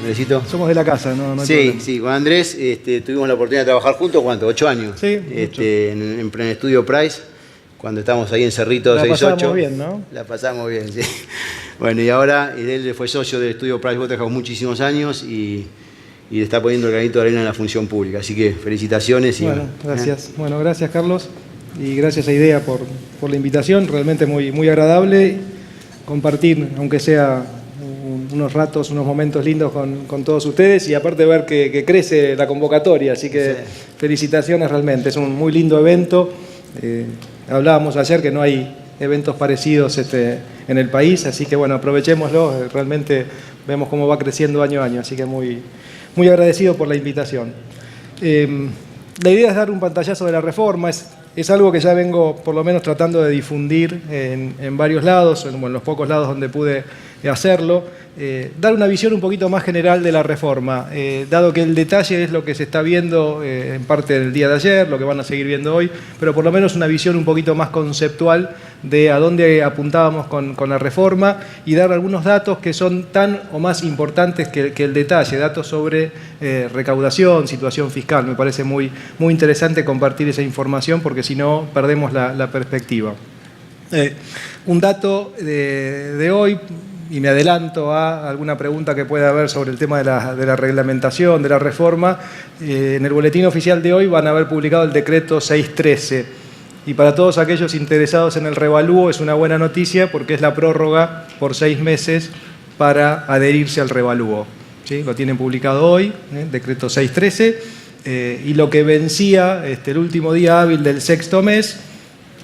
Andresito. Somos de la casa, no hay Sí, problema. sí, con Andrés tuvimos la oportunidad de trabajar juntos, ¿cuánto? 8 años. Sí, en Estudio Price, cuando estábamos ahí en Cerrito La 68. pasábamos bien, ¿no? La pasamos bien, sí. Bueno, y ahora él fue socio del Estudio Price Waterhouse muchísimos años y le está poniendo el granito de arena en la función pública. Así que felicitaciones. Bueno, gracias. Bueno, gracias, Carlos. Y gracias a IDEA por la invitación. Realmente muy, muy agradable compartir, aunque sea unos ratos, unos momentos lindos con todos ustedes y aparte ver que crece la convocatoria. Así que sí, felicitaciones realmente. Es un muy lindo evento. Hablábamos ayer que no hay eventos parecidos en el país, así que bueno, aprovechémoslo. Realmente vemos cómo va creciendo año a año, así que muy, muy agradecido por la invitación. La idea es dar un pantallazo de la reforma. Es algo que ya vengo por lo menos tratando de difundir en varios lados, en los pocos lados donde pude hacerlo. Dar una visión un poquito más general de la reforma, dado que el detalle es lo que se está viendo en parte del día de ayer, lo que van a seguir viendo hoy, pero por lo menos una visión un poquito más conceptual de a dónde apuntábamos con la reforma y dar algunos datos que son tan o más importantes que el detalle, datos sobre recaudación, situación fiscal. Me parece muy, muy interesante compartir esa información porque si no perdemos la perspectiva. Un dato de hoy, y me adelanto a alguna pregunta que pueda haber sobre el tema de la reglamentación, de la reforma. En el boletín oficial de hoy van a haber publicado el decreto 613. Y para todos aquellos interesados en el revalúo es una buena noticia porque es la prórroga por 6 meses para adherirse al revalúo. ¿Sí? Lo tienen publicado hoy, decreto 613. Y lo que vencía el último día hábil del 6º mes,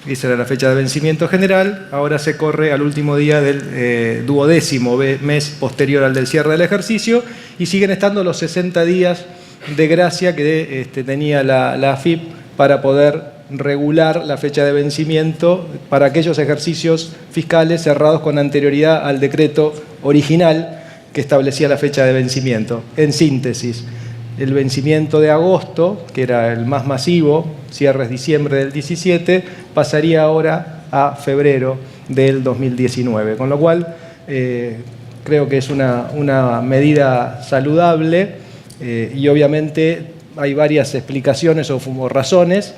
esa era la fecha de vencimiento general, ahora se corre al último día del 12º mes posterior al del cierre del ejercicio y siguen estando los 60 días de gracia que tenía la AFIP para poder regular la fecha de vencimiento para aquellos ejercicios fiscales cerrados con anterioridad al decreto original que establecía la fecha de vencimiento. En síntesis, el vencimiento de agosto, que era el más masivo, cierres diciembre del 17, pasaría ahora a febrero del 2019. Con lo cual, creo que es una medida saludable y obviamente hay varias explicaciones o razones.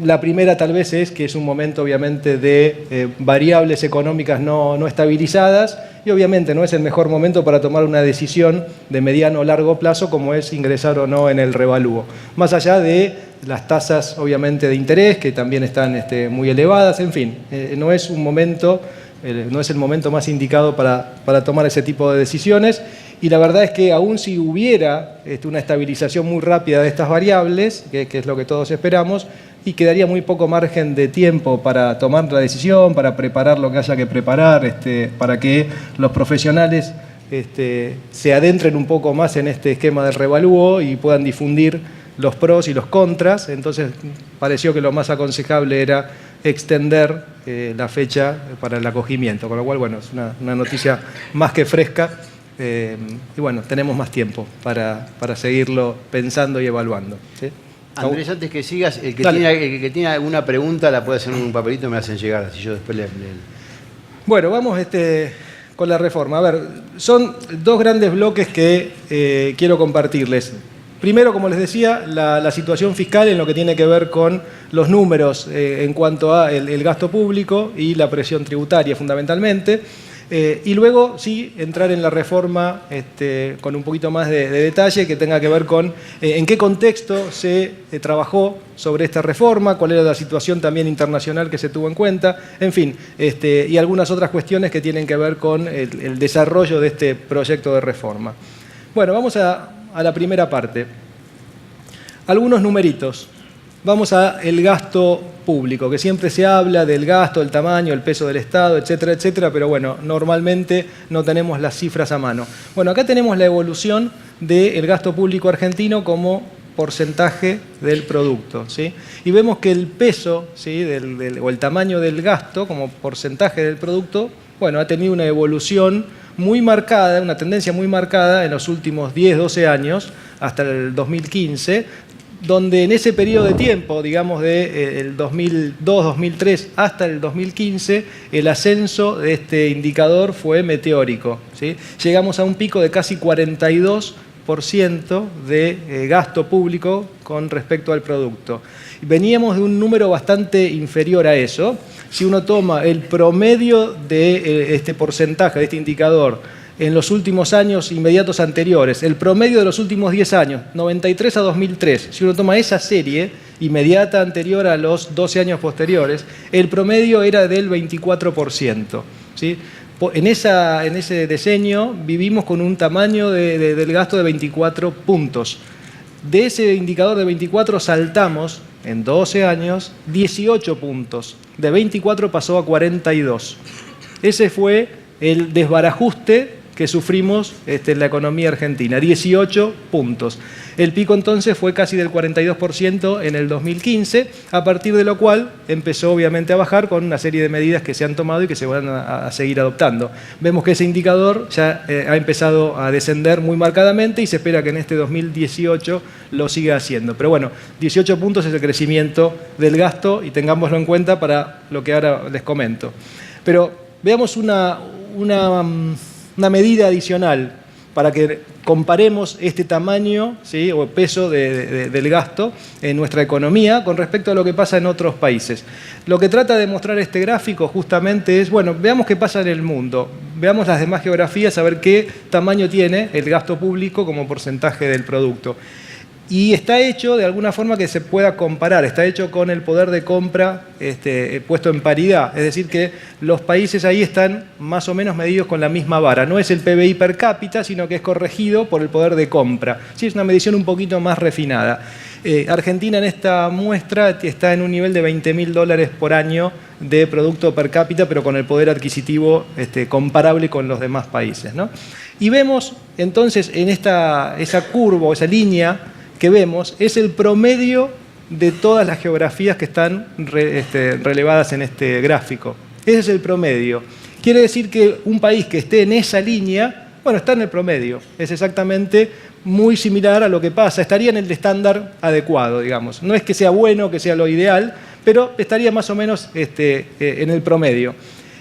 La primera tal vez es que es un momento obviamente de variables económicas no estabilizadas y obviamente no es el mejor momento para tomar una decisión de mediano o largo plazo como es ingresar o no en el revalúo. Más allá de las tasas obviamente de interés que también están muy elevadas, en fin, no es un momento, no es el momento más indicado para tomar ese tipo de decisiones. Y la verdad es que aún si hubiera una estabilización muy rápida de estas variables, que es lo que todos esperamos, y quedaría muy poco margen de tiempo para tomar la decisión, para preparar lo que haya que preparar, para que los profesionales se adentren un poco más en este esquema del revalúo y puedan difundir los pros y los contras. Entonces pareció que lo más aconsejable era extender la fecha para el acogimiento, con lo cual, bueno, es una noticia más que fresca. Y bueno, tenemos más tiempo para seguirlo pensando y evaluando. ¿Sí? Andrés, antes que sigas, el que tiene alguna pregunta la puede hacer en un papelito, me hacen llegar, así yo después le... Bueno, vamos con la reforma. A ver, son dos grandes bloques que quiero compartirles. Primero, como les decía, la situación fiscal en lo que tiene que ver con los números en cuanto a el gasto público y la presión tributaria fundamentalmente. Y luego sí entrar en la reforma con un poquito más de detalle que tenga que ver con en qué contexto se trabajó sobre esta reforma, cuál era la situación también internacional que se tuvo en cuenta, en fin, y algunas otras cuestiones que tienen que ver con el desarrollo de este proyecto de reforma. Bueno, vamos a la primera parte. Algunos numeritos. Vamos al gasto público, que siempre se habla del gasto, el tamaño, el peso del Estado, etcétera, etcétera, pero bueno, normalmente no tenemos las cifras a mano. Bueno, acá tenemos la evolución del gasto público argentino como porcentaje del producto, ¿sí? Y vemos que el peso, ¿sí? o el tamaño del gasto como porcentaje del producto, bueno, ha tenido una evolución muy marcada, una tendencia muy marcada en los últimos 10, 12 años, hasta el 2015, donde en ese periodo de tiempo, digamos del 2002-2003 hasta el 2015, el ascenso de este indicador fue meteórico, ¿sí? Llegamos a un pico de casi 42% de gasto público con respecto al producto. Veníamos de un número bastante inferior a eso. Si uno toma el promedio de este porcentaje, de este indicador, en los últimos años inmediatos anteriores, el promedio de los últimos 10 años, 93 a 2003, si uno toma esa serie inmediata anterior a los 12 años posteriores, el promedio era del 24%, ¿sí? En ese diseño vivimos con un tamaño del gasto de 24 puntos. De ese indicador de 24 saltamos en 12 años 18 puntos. De 24 pasó a 42. Ese fue el desbarajuste que sufrimos en la economía argentina, 18 puntos. El pico entonces fue casi del 42% en el 2015, a partir de lo cual empezó obviamente a bajar con una serie de medidas que se han tomado y que se van a seguir adoptando. Vemos que ese indicador ya ha empezado a descender muy marcadamente y se espera que en este 2018 lo siga haciendo. Pero bueno, 18 puntos es el crecimiento del gasto y tengámoslo en cuenta para lo que ahora les comento. Pero veamos una medida adicional para que comparemos este tamaño, ¿sí?, o peso del gasto en nuestra economía con respecto a lo que pasa en otros países. Lo que trata de mostrar este gráfico justamente es, bueno, veamos qué pasa en el mundo, veamos las demás geografías, a ver qué tamaño tiene el gasto público como porcentaje del producto. Y está hecho de alguna forma que se pueda comparar, está hecho con el poder de compra puesto en paridad, es decir que los países ahí están más o menos medidos con la misma vara, no es el PBI per cápita, sino que es corregido por el poder de compra. Sí, es una medición un poquito más refinada. Argentina en esta muestra está en un nivel de $20.000 por año de producto per cápita, pero con el poder adquisitivo comparable con los demás países, ¿no? Y vemos entonces en esa curva o esa línea que vemos es el promedio de todas las geografías que están relevadas en este gráfico. Ese es el promedio. Quiere decir que un país que esté en esa línea, bueno, está en el promedio. Es exactamente muy similar a lo que pasa. Estaría en el estándar adecuado, digamos. No es que sea bueno, que sea lo ideal, pero estaría más o menos en el promedio.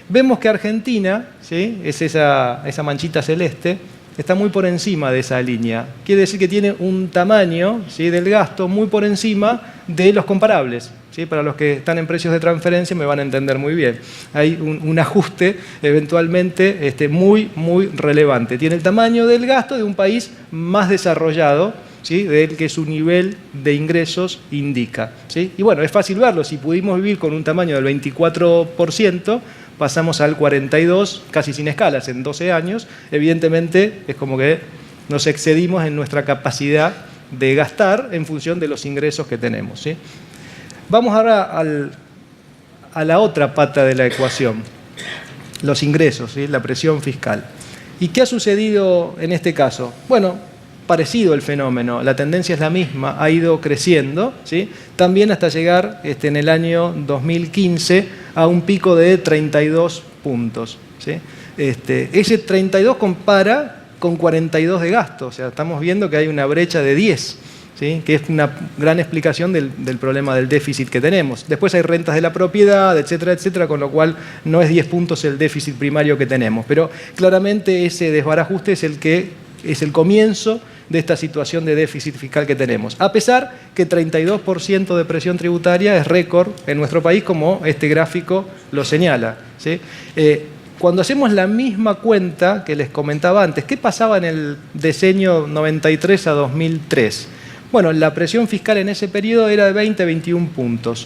Vemos que Argentina, ¿sí?, es esa manchita celeste, está muy por encima de esa línea. Quiere decir que tiene un tamaño, ¿sí?, del gasto muy por encima de los comparables, ¿sí? Para los que están en precios de transferencia me van a entender muy bien. Hay un ajuste eventualmente muy, muy relevante. Tiene el tamaño del gasto de un país más desarrollado, ¿sí?, del que su nivel de ingresos indica, ¿sí? Y bueno, es fácil verlo. Si pudimos vivir con un tamaño del 24%, pasamos al 42%, casi sin escalas, en 12 años. Evidentemente, es como que nos excedimos en nuestra capacidad de gastar en función de los ingresos que tenemos, ¿sí? Vamos ahora a la otra pata de la ecuación, los ingresos, ¿sí?, la presión fiscal. ¿Y qué ha sucedido en este caso? Bueno, parecido el fenómeno, la tendencia es la misma, ha ido creciendo, ¿sí?, también hasta llegar en el año 2015 a un pico de 32 puntos, ¿sí? Ese 32 compara con 42 de gasto, o sea, estamos viendo que hay una brecha de 10, ¿sí?, que es una gran explicación del problema del déficit que tenemos. Después hay rentas de la propiedad, etcétera, etcétera, con lo cual no es 10 puntos el déficit primario que tenemos, pero claramente ese desbarajuste es el comienzo de esta situación de déficit fiscal que tenemos. A pesar que 32% de presión tributaria es récord en nuestro país, como este gráfico lo señala, ¿sí? Cuando hacemos la misma cuenta que les comentaba antes, ¿qué pasaba en el decenio 93 a 2003? Bueno, la presión fiscal en ese periodo era de 20-21 puntos.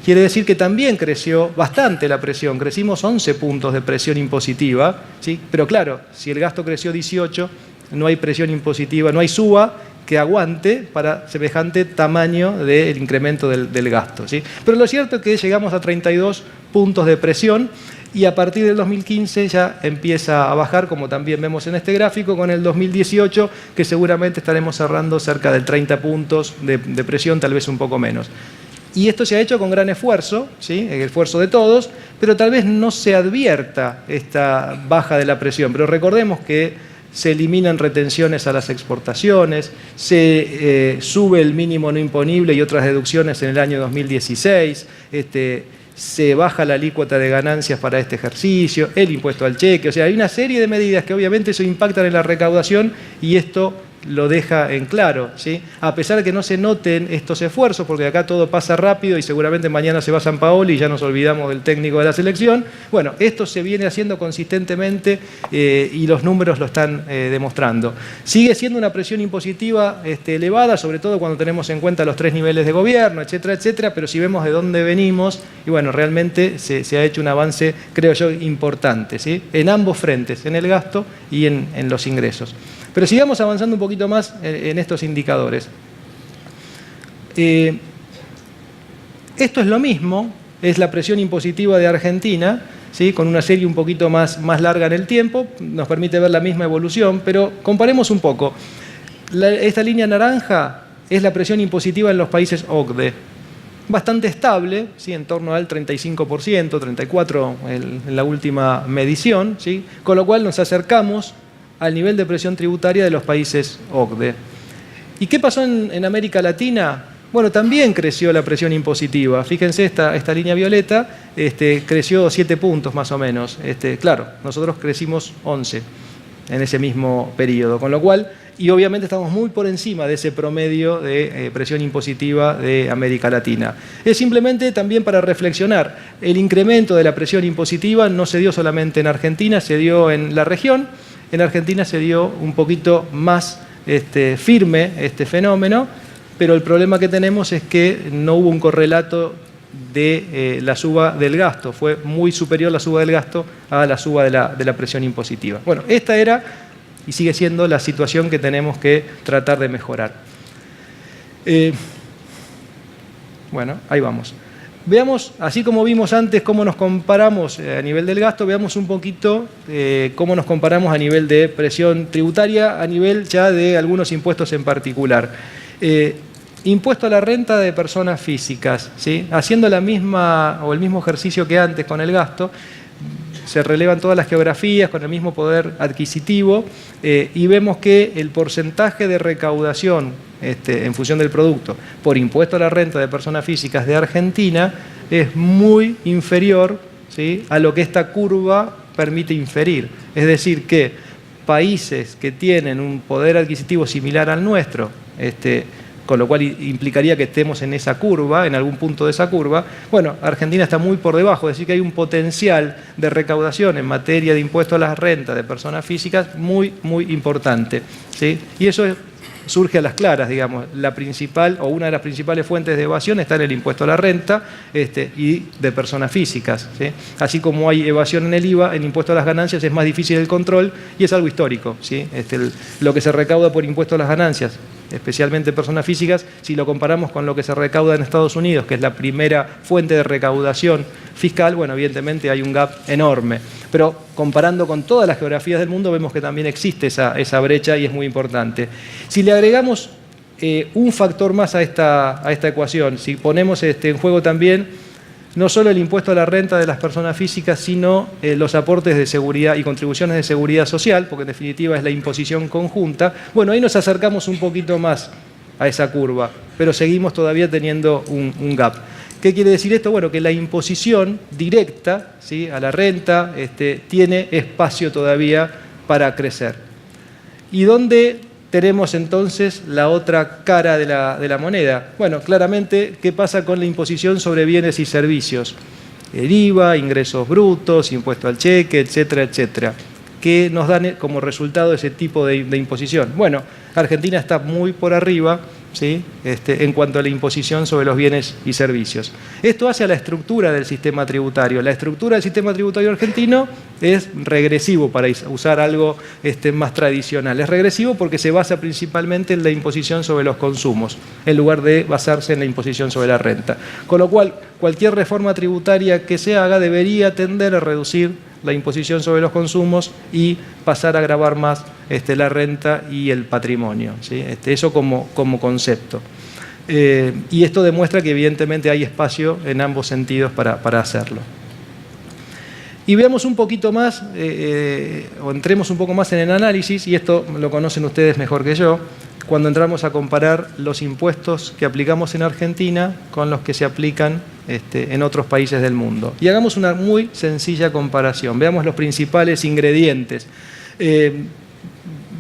Quiere decir que también creció bastante la presión, crecimos 11 puntos de presión impositiva, ¿sí? Pero claro, si el gasto creció 18, no hay presión impositiva, no hay SUA que aguante para semejante tamaño del incremento del gasto, ¿sí? Pero lo cierto es que llegamos a 32 puntos de presión y a partir del 2015 ya empieza a bajar, como también vemos en este gráfico, con el 2018, que seguramente estaremos cerrando cerca de 30 puntos de presión, tal vez un poco menos. Y esto se ha hecho con gran esfuerzo, ¿sí?, el esfuerzo de todos, pero tal vez no se advierta esta baja de la presión. Pero recordemos que se eliminan retenciones a las exportaciones, se sube el mínimo no imponible y otras deducciones en el año 2016, se baja la alícuota de ganancias para este ejercicio, el impuesto al cheque, o sea, hay una serie de medidas que obviamente eso impactan en la recaudación y esto lo deja en claro, ¿sí? A pesar de que no se noten estos esfuerzos, porque acá todo pasa rápido y seguramente mañana se va San Paoli y ya nos olvidamos del técnico de la selección, bueno, esto se viene haciendo consistentemente y los números lo están demostrando. Sigue siendo una presión impositiva elevada, sobre todo cuando tenemos en cuenta los 3 niveles de gobierno, etcétera, etcétera, pero si vemos de dónde venimos, y bueno, realmente se ha hecho un avance, creo yo, importante, ¿sí? En ambos frentes, en el gasto y en los ingresos. Pero sigamos avanzando un poquito más en estos indicadores. Esto es lo mismo, es la presión impositiva de Argentina, ¿sí? Con una serie un poquito más larga en el tiempo, nos permite ver la misma evolución, pero comparemos un poco. Esta línea naranja es la presión impositiva en los países OCDE. Bastante estable, ¿sí? En torno al 35%, 34% en la última medición, ¿sí? Con lo cual nos acercamos al nivel de presión tributaria de los países OCDE. ¿Y qué pasó en América Latina? Bueno, también creció la presión impositiva. Fíjense, esta línea violeta creció 7 puntos más o menos. Claro, nosotros crecimos 11 en ese mismo periodo, con lo cual, y obviamente estamos muy por encima de ese promedio de presión impositiva de América Latina. Es simplemente también para reflexionar, el incremento de la presión impositiva no se dio solamente en Argentina, se dio en la región. En Argentina se dio un poquito más firme este fenómeno, pero el problema que tenemos es que no hubo un correlato de la suba del gasto. Fue muy superior la suba del gasto a la suba de la presión impositiva. Bueno, esta era y sigue siendo la situación que tenemos que tratar de mejorar. Bueno, ahí vamos. Veamos, así como vimos antes cómo nos comparamos a nivel del gasto, veamos un poquito cómo nos comparamos a nivel de presión tributaria, a nivel ya de algunos impuestos en particular. Impuesto a la renta de personas físicas, ¿sí? Haciendo la misma o el mismo ejercicio que antes con el gasto, se relevan todas las geografías con el mismo poder adquisitivo y vemos que el porcentaje de recaudación en función del producto por impuesto a la renta de personas físicas de Argentina es muy inferior, ¿sí? A lo que esta curva permite inferir. Es decir, que países que tienen un poder adquisitivo similar al nuestro, con lo cual implicaría que estemos en esa curva, en algún punto de esa curva, bueno, Argentina está muy por debajo, es decir, que hay un potencial de recaudación en materia de impuesto a las rentas de personas físicas muy, muy importante, ¿sí? Y eso surge a las claras, digamos, la principal o una de las principales fuentes de evasión está en el impuesto a la renta y de personas físicas, ¿sí? Así como hay evasión en el IVA, el impuesto a las ganancias es más difícil el control y es algo histórico, ¿sí? Lo que se recauda por impuesto a las ganancias, especialmente personas físicas, si lo comparamos con lo que se recauda en Estados Unidos, que es la primera fuente de recaudación fiscal, bueno, evidentemente hay un gap enorme. Pero comparando con todas las geografías del mundo, vemos que también existe esa brecha y es muy importante. Si le agregamos un factor más a esta ecuación, si ponemos en juego también no solo el impuesto a la renta de las personas físicas, sino los aportes de seguridad y contribuciones de seguridad social, porque en definitiva es la imposición conjunta, bueno, ahí nos acercamos un poquito más a esa curva, pero seguimos todavía teniendo un gap. ¿Qué quiere decir esto? Bueno, que la imposición directa, ¿sí?, a la renta tiene espacio todavía para crecer. ¿Y dónde tenemos entonces la otra cara de la moneda? Bueno, claramente, ¿qué pasa con la imposición sobre bienes y servicios? El IVA, ingresos brutos, impuesto al cheque, etcétera, etcétera. ¿Qué nos dan como resultado ese tipo de imposición? Bueno, Argentina está muy por arriba, ¿sí?, en cuanto a la imposición sobre los bienes y servicios. Esto hace a la estructura del sistema tributario. La estructura del sistema tributario argentino es regresivo, para usar algo más tradicional. Es regresivo porque se basa principalmente en la imposición sobre los consumos, en lugar de basarse en la imposición sobre la renta. Con lo cual, cualquier reforma tributaria que se haga debería tender a reducir la imposición sobre los consumos y pasar a gravar más la renta y el patrimonio, ¿sí? Eso como concepto. Y esto demuestra que evidentemente hay espacio en ambos sentidos para hacerlo. Y veamos un poquito más, o entremos un poco más en el análisis, y esto lo conocen ustedes mejor que yo, cuando entramos a comparar los impuestos que aplicamos en Argentina con los que se aplican en otros países del mundo. Y hagamos una muy sencilla comparación. Veamos los principales ingredientes.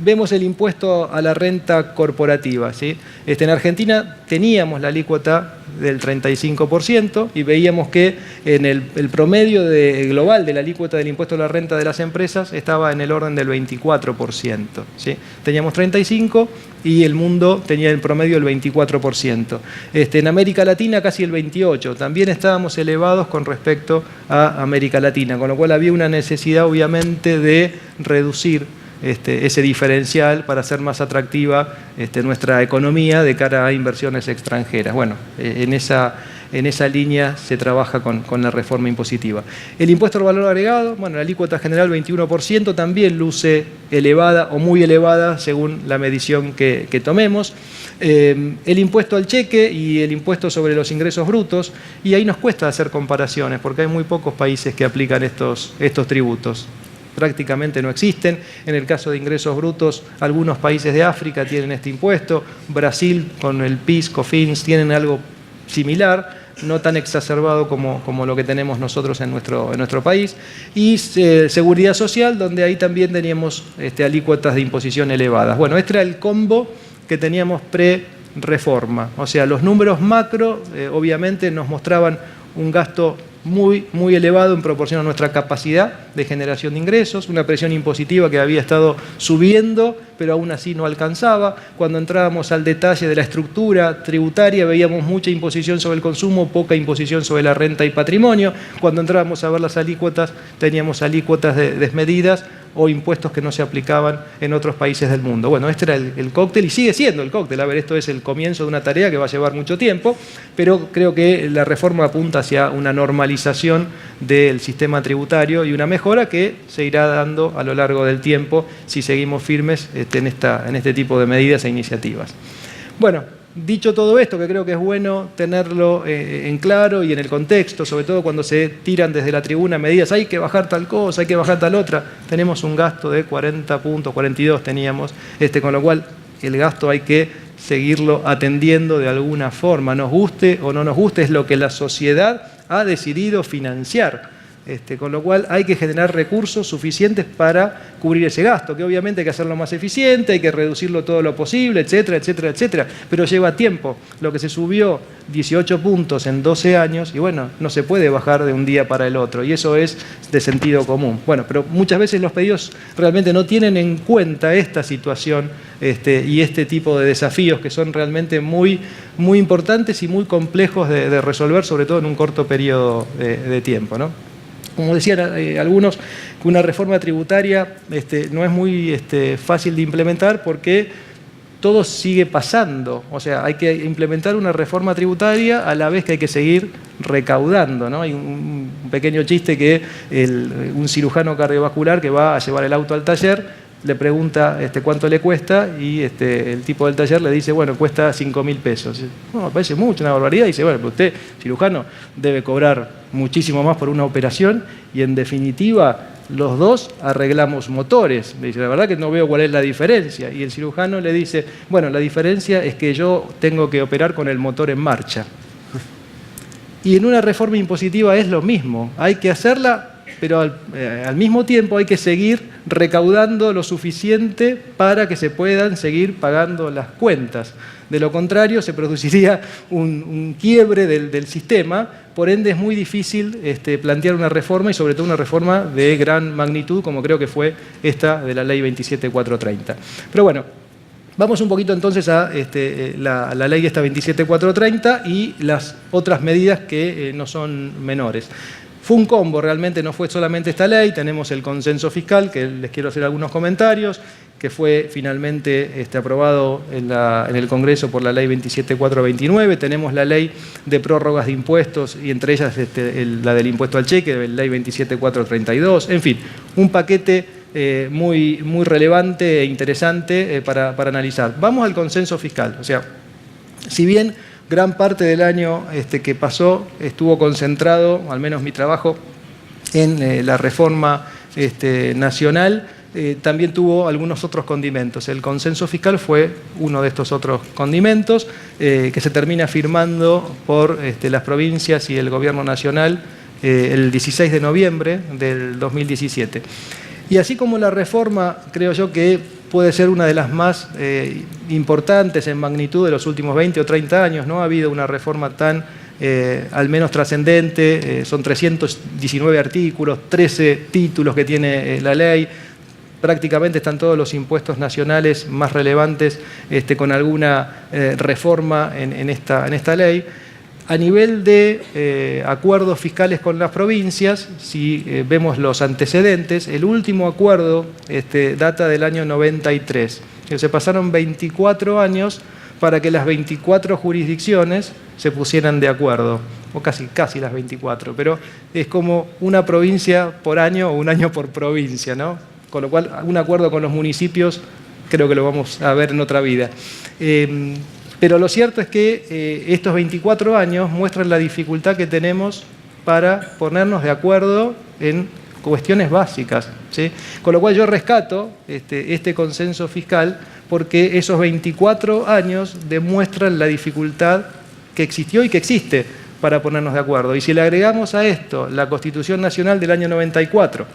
Vemos el impuesto a la renta corporativa, ¿sí? En Argentina teníamos la alícuota del 35% y veíamos que en el promedio global de la alícuota del impuesto a la renta de las empresas estaba en el orden del 24%, ¿sí? Teníamos 35% y el mundo tenía en promedio el 24%. En América Latina casi el 28%. También estábamos elevados con respecto a América Latina, con lo cual había una necesidad obviamente de reducir ese diferencial para hacer más atractiva nuestra economía de cara a inversiones extranjeras. Bueno, en esa línea se trabaja con la reforma impositiva. El impuesto al valor agregado, bueno, la alícuota general 21%, también luce elevada o muy elevada según la medición que tomemos. El impuesto al cheque y el impuesto sobre los ingresos brutos, y ahí nos cuesta hacer comparaciones porque hay muy pocos países que aplican estos tributos. Prácticamente no existen. En el caso de ingresos brutos, algunos países de África tienen este impuesto. Brasil con el PIS, COFINS, tienen algo similar, no tan exacerbado como lo que tenemos nosotros en nuestro país. Y seguridad social, donde ahí también teníamos alícuotas de imposición elevadas. Bueno, este era el combo que teníamos pre-reforma. O sea, los números macro obviamente nos mostraban un gasto muy, muy elevado en proporción a nuestra capacidad de generación de ingresos, una presión impositiva que había estado subiendo, pero aún así no alcanzaba. Cuando entrábamos al detalle de la estructura tributaria, veíamos mucha imposición sobre el consumo, poca imposición sobre la renta y patrimonio. Cuando entrábamos a ver las alícuotas, teníamos alícuotas desmedidas o impuestos que no se aplicaban en otros países del mundo. Bueno, este era el cóctel y sigue siendo el cóctel. A ver, esto es el comienzo de una tarea que va a llevar mucho tiempo, pero creo que la reforma apunta hacia una normalización del sistema tributario y una mejora que se irá dando a lo largo del tiempo si seguimos firmes en este tipo de medidas e iniciativas. Bueno, dicho todo esto, que creo que es bueno tenerlo en claro y en el contexto, sobre todo cuando se tiran desde la tribuna medidas, hay que bajar tal cosa, hay que bajar tal otra, tenemos un gasto de 40 puntos, 42 teníamos, con lo cual el gasto hay que seguirlo atendiendo de alguna forma, nos guste o no nos guste, es lo que la sociedad ha decidido financiar. Con lo cual hay que generar recursos suficientes para cubrir ese gasto, que obviamente hay que hacerlo más eficiente, hay que reducirlo todo lo posible, etcétera, etcétera, etcétera, pero lleva tiempo. Lo que se subió 18 puntos en 12 años, y bueno, no se puede bajar de un día para el otro, y eso es de sentido común. Bueno, pero muchas veces los pedidos realmente no tienen en cuenta esta situación y este tipo de desafíos que son realmente muy, muy importantes y muy complejos de resolver, sobre todo en un corto periodo de tiempo, ¿no? Como decían algunos, que una reforma tributaria no es muy fácil de implementar porque todo sigue pasando. O sea, hay que implementar una reforma tributaria a la vez que hay que seguir recaudando, ¿no? Hay un pequeño chiste que un cirujano cardiovascular que va a llevar el auto al taller le pregunta cuánto le cuesta y el tipo del taller le dice, bueno, cuesta 5.000 pesos. No, me parece mucho, una barbaridad. Y dice, bueno, pero usted, cirujano, debe cobrar muchísimo más por una operación y en definitiva los dos arreglamos motores. Le dice, la verdad que no veo cuál es la diferencia. Y el cirujano le dice, bueno, la diferencia es que yo tengo que operar con el motor en marcha. Y en una reforma impositiva es lo mismo, hay que hacerla, pero al mismo tiempo hay que seguir recaudando lo suficiente para que se puedan seguir pagando las cuentas. De lo contrario, se produciría un quiebre del sistema, por ende es muy difícil plantear una reforma y sobre todo una reforma de gran magnitud, como creo que fue esta de la Ley 27430. Pero bueno, vamos un poquito entonces a la ley esta 27430 y las otras medidas que no son menores. Fue un combo, realmente no fue solamente esta ley, tenemos el consenso fiscal, que les quiero hacer algunos comentarios, que fue finalmente aprobado en el Congreso por la ley 27429, tenemos la ley de prórrogas de impuestos y entre ellas la del impuesto al cheque, la ley 27432, en fin, un paquete muy, muy relevante e interesante para analizar. Vamos al consenso fiscal, o sea, si bien gran parte del año que pasó estuvo concentrado, al menos mi trabajo, en la reforma nacional, también tuvo algunos otros condimentos. El consenso fiscal fue uno de estos otros condimentos que se termina firmando por las provincias y el Gobierno Nacional el 16 de noviembre del 2017. Y así como la reforma, creo yo que puede ser una de las más importantes en magnitud de los últimos 20 o 30 años, no ha habido una reforma tan al menos trascendente, son 319 artículos, 13 títulos que tiene la ley, prácticamente están todos los impuestos nacionales más relevantes con alguna reforma en esta ley. A nivel de acuerdos fiscales con las provincias, si vemos los antecedentes, el último acuerdo data del año 93. Se pasaron 24 años para que las 24 jurisdicciones se pusieran de acuerdo, o casi las 24, pero es como una provincia por año o un año por provincia, ¿no? Con lo cual, un acuerdo con los municipios creo que lo vamos a ver en otra vida. Pero lo cierto es que estos 24 años muestran la dificultad que tenemos para ponernos de acuerdo en cuestiones básicas, ¿sí? Con lo cual yo rescato este consenso fiscal porque esos 24 años demuestran la dificultad que existió y que existe para ponernos de acuerdo. Y si le agregamos a esto la Constitución Nacional del año 94,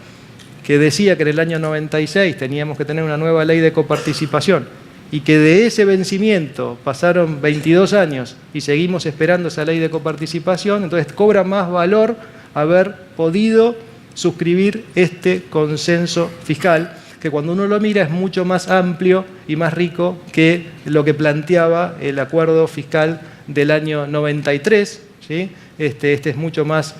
que decía que en el año 96 teníamos que tener una nueva ley de coparticipación y que de ese vencimiento pasaron 22 años y seguimos esperando esa ley de coparticipación, entonces cobra más valor haber podido suscribir este consenso fiscal, que cuando uno lo mira es mucho más amplio y más rico que lo que planteaba el acuerdo fiscal del año 93, ¿sí? Este es mucho más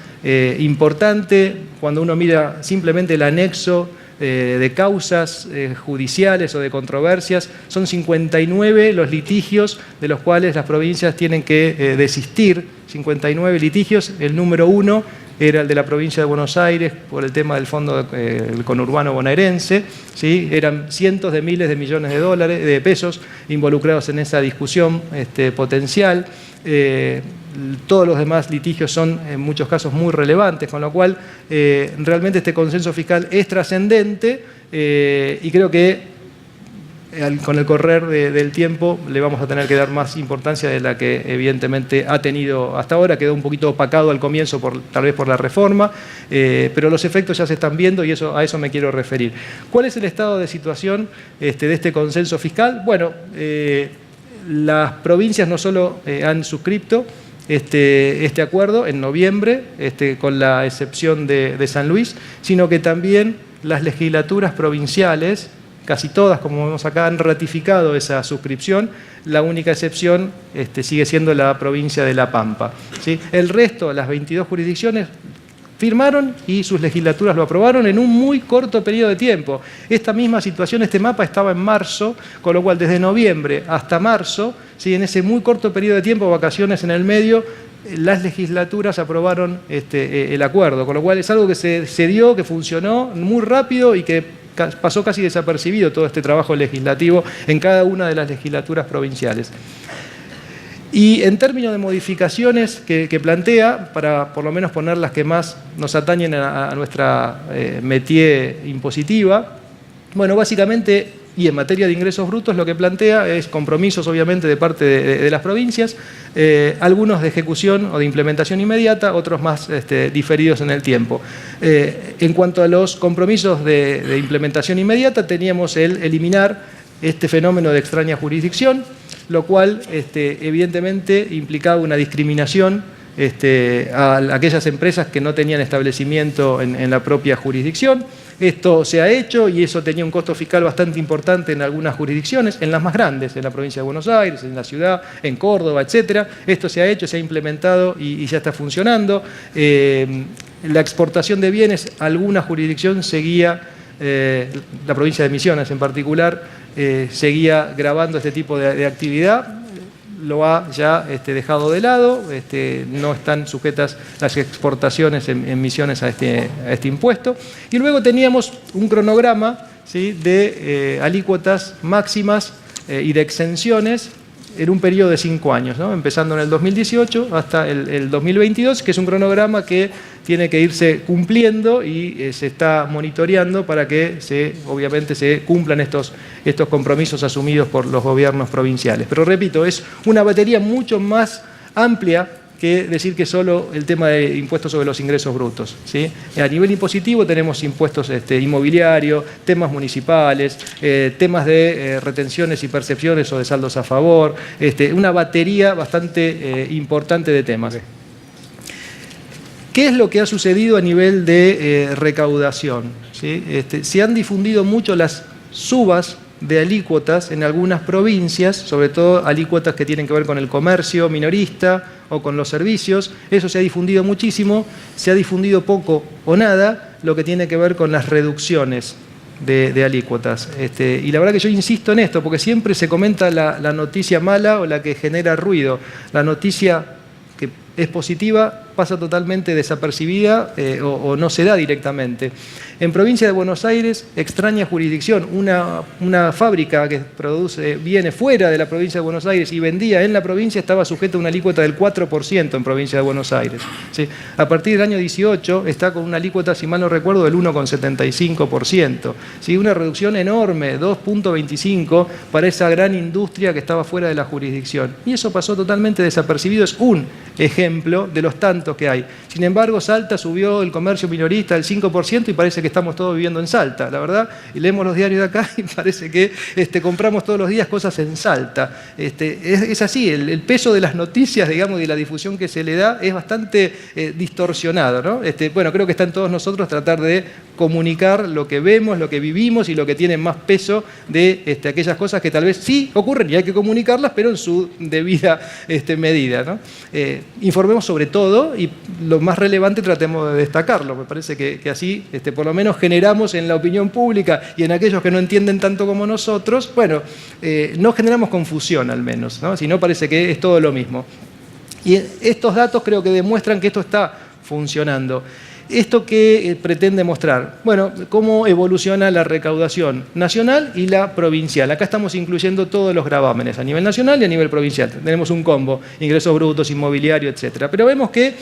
importante cuando uno mira simplemente el anexo de causas judiciales o de controversias. Son 59 los litigios de los cuales las provincias tienen que desistir, 59 litigios. El número 1 era el de la provincia de Buenos Aires por el tema del fondo del conurbano bonaerense, ¿sí? Eran cientos de miles de millones de pesos involucrados en esa discusión potencial. Todos los demás litigios son en muchos casos muy relevantes, con lo cual realmente este consenso fiscal es trascendente y creo que con el correr del tiempo le vamos a tener que dar más importancia de la que evidentemente ha tenido hasta ahora. Quedó un poquito opacado al comienzo tal vez por la reforma, pero los efectos ya se están viendo y a eso me quiero referir. ¿Cuál es el estado de situación de este consenso fiscal? Bueno, las provincias no solo han suscrito este acuerdo en noviembre, con la excepción de San Luis, sino que también las legislaturas provinciales, casi todas, como vemos acá, han ratificado esa suscripción. La única excepción sigue siendo la provincia de La Pampa, ¿sí? El resto, las 22 jurisdicciones, firmaron y sus legislaturas lo aprobaron en un muy corto periodo de tiempo. Esta misma situación, este mapa estaba en marzo, con lo cual desde noviembre hasta marzo, ¿sí? En ese muy corto periodo de tiempo, vacaciones en el medio, las legislaturas aprobaron el acuerdo, con lo cual es algo que se dio, que funcionó muy rápido y que pasó casi desapercibido todo este trabajo legislativo en cada una de las legislaturas provinciales. Y en términos de modificaciones que plantea, para por lo menos poner las que más nos atañen a nuestra métier impositiva, bueno, básicamente, y en materia de ingresos brutos, lo que plantea es compromisos, obviamente, de parte de las provincias, algunos de ejecución o de implementación inmediata, otros más diferidos en el tiempo. En cuanto a los compromisos de implementación inmediata, teníamos el eliminar este fenómeno de extraña jurisdicción, lo cual evidentemente implicaba una discriminación a aquellas empresas que no tenían establecimiento en la propia jurisdicción. Esto se ha hecho y eso tenía un costo fiscal bastante importante en algunas jurisdicciones, en las más grandes, en la provincia de Buenos Aires, en la ciudad, en Córdoba, etc. Esto se ha hecho, se ha implementado y ya está funcionando. La exportación de bienes, alguna jurisdicción seguía, la provincia de Misiones en particular, seguía grabando este tipo de actividad. Lo ha ya dejado de lado, no están sujetas las exportaciones en Misiones a este impuesto. Y luego teníamos un cronograma, ¿sí?, de alícuotas máximas y de exenciones en un periodo de 5 años, ¿no? Empezando en el 2018 hasta el 2022, que es un cronograma que tiene que irse cumpliendo y se está monitoreando para que obviamente se cumplan estos compromisos asumidos por los gobiernos provinciales. Pero repito, es una batería mucho más amplia que decir que solo el tema de impuestos sobre los ingresos brutos, ¿sí? A nivel impositivo tenemos impuestos inmobiliarios, temas municipales, temas de retenciones y percepciones o de saldos a favor, una batería bastante importante de temas. ¿Qué es lo que ha sucedido a nivel de recaudación? ¿Sí? Se han difundido mucho las subas de alícuotas en algunas provincias, sobre todo alícuotas que tienen que ver con el comercio minorista o con los servicios. Eso se ha difundido muchísimo, se ha difundido poco o nada lo que tiene que ver con las reducciones de alícuotas. Y la verdad que yo insisto en esto, porque siempre se comenta la noticia mala o la que genera ruido. La noticia que es positiva pasa totalmente desapercibida o no se da directamente. En provincia de Buenos Aires, extraña jurisdicción, una fábrica que viene fuera de la provincia de Buenos Aires y vendía en la provincia estaba sujeta a una alícuota del 4% en provincia de Buenos Aires. ¿Sí? A partir del año 18 está con una alícuota, si mal no recuerdo, del 1,75%. ¿Sí? Una reducción enorme, 2,25% para esa gran industria que estaba fuera de la jurisdicción. Y eso pasó totalmente desapercibido, es un ejemplo de los tantos que hay. Sin embargo, Salta subió el comercio minorista al 5% y parece que estamos todos viviendo en Salta, la verdad. Y leemos los diarios de acá y parece que compramos todos los días cosas en Salta. Es así, el peso de las noticias, digamos, y de la difusión que se le da es bastante distorsionado, ¿no? Bueno, creo que está en todos nosotros tratar de comunicar lo que vemos, lo que vivimos y lo que tiene más peso de aquellas cosas que tal vez sí ocurren y hay que comunicarlas, pero en su debida medida, ¿no? Informemos sobre todo y lo más relevante tratemos de destacarlo. Me parece que así, por lo menos generamos en la opinión pública y en aquellos que no entienden tanto como nosotros, bueno, no generamos confusión al menos, ¿no? Si no parece que es todo lo mismo. Y estos datos creo que demuestran que esto está funcionando. ¿Esto qué pretende mostrar? Bueno, cómo evoluciona la recaudación nacional y la provincial. Acá estamos incluyendo todos los gravámenes a nivel nacional y a nivel provincial. Tenemos un combo, ingresos brutos, inmobiliario, etc. Pero vemos que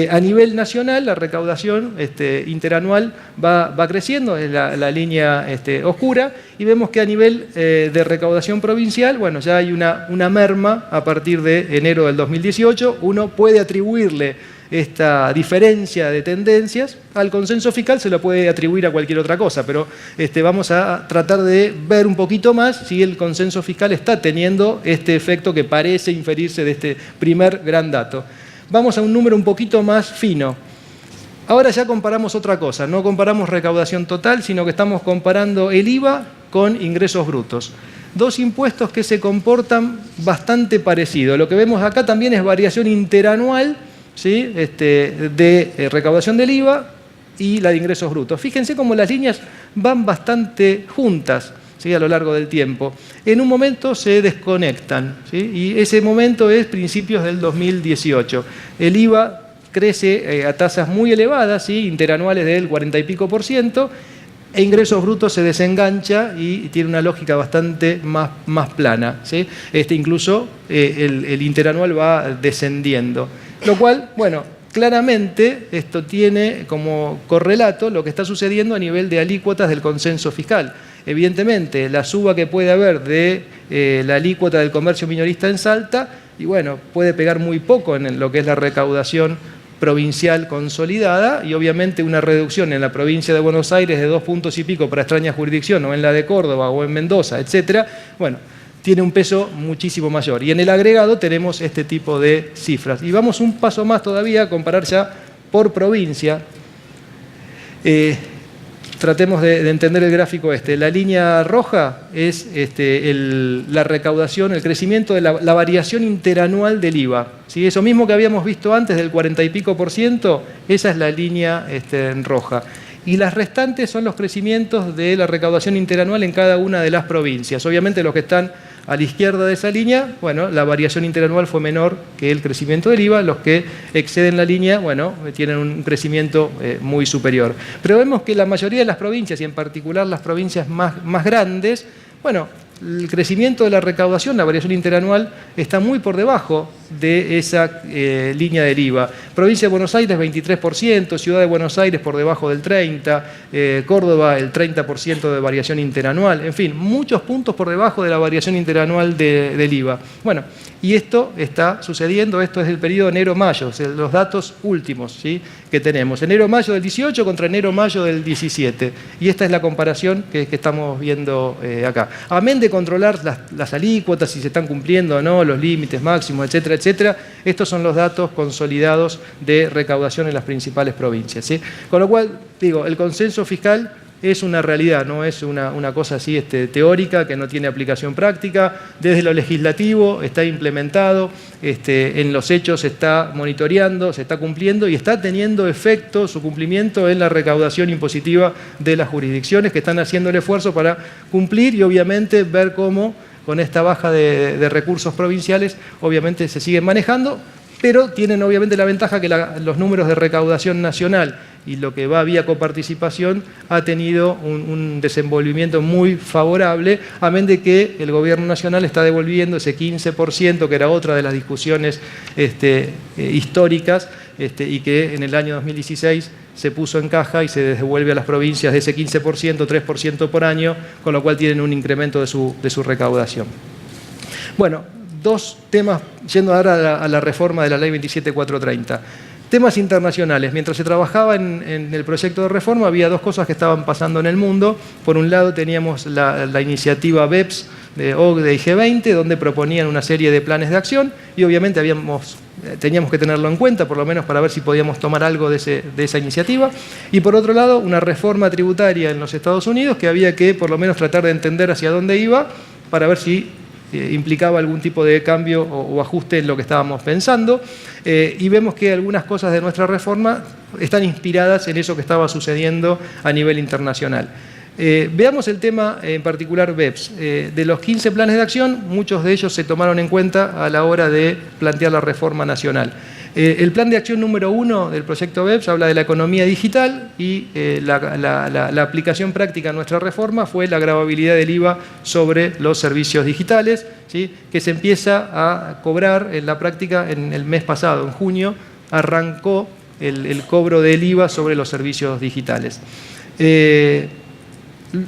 a nivel nacional la recaudación interanual va creciendo, es la línea oscura, y vemos que a nivel de recaudación provincial, bueno, ya hay una merma a partir de enero del 2018. Uno puede atribuirle esta diferencia de tendencias al consenso fiscal, se lo puede atribuir a cualquier otra cosa, pero vamos a tratar de ver un poquito más si el consenso fiscal está teniendo este efecto que parece inferirse de este primer gran dato. Vamos a un número un poquito más fino. Ahora ya comparamos otra cosa, no comparamos recaudación total, sino que estamos comparando el IVA con ingresos brutos. Dos impuestos que se comportan bastante parecido. Lo que vemos acá también es variación interanual, ¿sí? De recaudación del IVA y la de ingresos brutos. Fíjense cómo las líneas van bastante juntas, ¿sí? A lo largo del tiempo. En un momento se desconectan, ¿sí? Y ese momento es principios del 2018. El IVA crece a tasas muy elevadas, ¿sí? Interanuales del 40 y pico %, e ingresos brutos se desengancha y tiene una lógica bastante más plana, ¿sí? Incluso el interanual va descendiendo. Lo cual, bueno, claramente esto tiene como correlato lo que está sucediendo a nivel de alícuotas del consenso fiscal. Evidentemente, la suba que puede haber de la alícuota del comercio minorista en Salta, y bueno, puede pegar muy poco en lo que es la recaudación provincial consolidada, y obviamente una reducción en la provincia de Buenos Aires de 2 puntos y pico para extraña jurisdicción, o en la de Córdoba o en Mendoza, etcétera, bueno, tiene un peso muchísimo mayor. Y en el agregado tenemos este tipo de cifras. Y vamos un paso más todavía a comparar ya por provincia. Tratemos de entender el gráfico La línea roja es la recaudación, el crecimiento de la variación interanual del IVA. ¿Sí? Eso mismo que habíamos visto antes del 40 y pico %, esa es la línea en roja. Y las restantes son los crecimientos de la recaudación interanual en cada una de las provincias. Obviamente los que están a la izquierda de esa línea, bueno, la variación interanual fue menor que el crecimiento del IVA. Los que exceden la línea, bueno, tienen un crecimiento muy superior. Pero vemos que la mayoría de las provincias, y en particular las provincias más grandes, bueno, el crecimiento de la recaudación, la variación interanual, está muy por debajo de esa línea del IVA. Provincia de Buenos Aires 23%, Ciudad de Buenos Aires por debajo del 30%, Córdoba el 30% de variación interanual, en fin, muchos puntos por debajo de la variación interanual del IVA. Bueno, y esto está sucediendo, esto es el periodo enero-mayo, o sea, los datos últimos, ¿sí?, que tenemos. Enero-mayo del 18 contra enero-mayo del 17. Y esta es la comparación que estamos viendo acá. Amén de controlar las alícuotas, si se están cumpliendo o no, los límites máximos, etcétera, etcétera, estos son los datos consolidados de recaudación en las principales provincias, ¿sí? Con lo cual, digo, el consenso fiscal es una realidad, no es una cosa así teórica que no tiene aplicación práctica. Desde lo legislativo está implementado, en los hechos se está monitoreando, se está cumpliendo y está teniendo efecto su cumplimiento en la recaudación impositiva de las jurisdicciones que están haciendo el esfuerzo para cumplir y obviamente ver cómo con esta baja de recursos provinciales obviamente se siguen manejando, pero tienen obviamente la ventaja que los números de recaudación nacional y lo que va vía coparticipación ha tenido un desenvolvimiento muy favorable, amén de que el gobierno nacional está devolviendo ese 15%, que era otra de las discusiones históricas, y que en el año 2016 se puso en caja y se devuelve a las provincias de ese 15%, 3% por año, con lo cual tienen un incremento de su recaudación. Bueno, dos temas, yendo ahora a la reforma de la Ley 27.430. Temas internacionales. Mientras se trabajaba en el proyecto de reforma, había dos cosas que estaban pasando en el mundo. Por un lado, teníamos la iniciativa BEPS de OCDE y G20, donde proponían una serie de planes de acción y obviamente teníamos que tenerlo en cuenta, por lo menos para ver si podíamos tomar algo de esa iniciativa. Y por otro lado, una reforma tributaria en los Estados Unidos que había que por lo menos tratar de entender hacia dónde iba para ver si implicaba algún tipo de cambio o ajuste en lo que estábamos pensando, y vemos que algunas cosas de nuestra reforma están inspiradas en eso que estaba sucediendo a nivel internacional. Veamos el tema en particular BEPS. De los 15 planes de acción, muchos de ellos se tomaron en cuenta a la hora de plantear la reforma nacional. El plan de acción número 1 del proyecto BEPS habla de la economía digital y la aplicación práctica de nuestra reforma fue la gravabilidad del IVA sobre los servicios digitales, ¿sí?, que se empieza a cobrar en la práctica en el mes pasado, en junio, arrancó el cobro del IVA sobre los servicios digitales.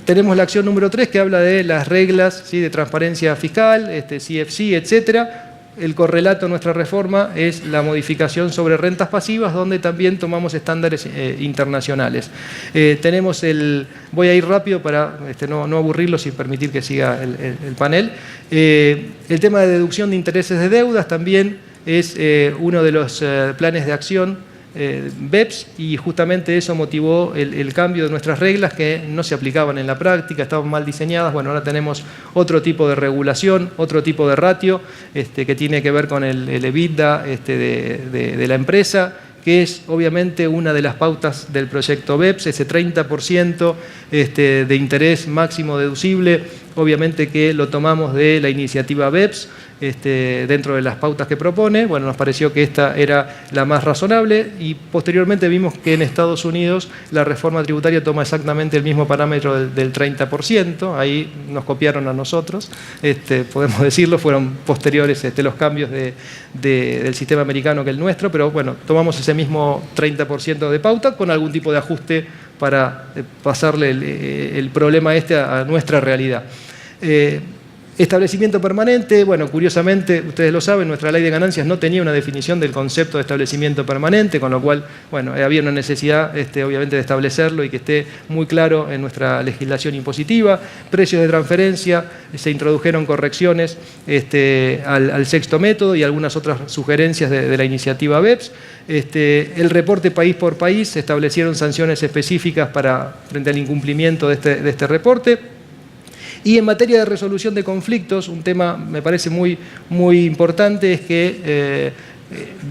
Tenemos la acción número 3 que habla de las reglas, ¿sí?, de transparencia fiscal, CFC, etcétera. El correlato de nuestra reforma es la modificación sobre rentas pasivas, donde también tomamos estándares internacionales. Voy a ir rápido para no aburrirlos y permitir que siga el panel. El tema de deducción de intereses de deudas también es uno de los planes de acción BEPS, y justamente eso motivó el cambio de nuestras reglas que no se aplicaban en la práctica, estaban mal diseñadas. Bueno, ahora tenemos otro tipo de regulación, otro tipo de ratio que tiene que ver con el EBITDA de la empresa, que es obviamente una de las pautas del proyecto BEPS, ese 30% de interés máximo deducible, obviamente que lo tomamos de la iniciativa BEPS, dentro de las pautas que propone. Bueno, nos pareció que esta era la más razonable y posteriormente vimos que en Estados Unidos la reforma tributaria toma exactamente el mismo parámetro del 30%, ahí nos copiaron a nosotros, podemos decirlo, fueron posteriores los cambios del sistema americano que el nuestro, pero bueno, tomamos ese mismo 30% de pauta con algún tipo de ajuste para pasarle el problema a nuestra realidad. Establecimiento permanente, bueno, curiosamente, ustedes lo saben, nuestra ley de ganancias no tenía una definición del concepto de establecimiento permanente, con lo cual, bueno, había una necesidad, obviamente, de establecerlo y que esté muy claro en nuestra legislación impositiva. Precios de transferencia, se introdujeron correcciones al sexto método y algunas otras sugerencias de la iniciativa BEPS. El reporte país por país, se establecieron sanciones específicas frente al incumplimiento de este reporte. Y en materia de resolución de conflictos, un tema me parece muy, muy importante es que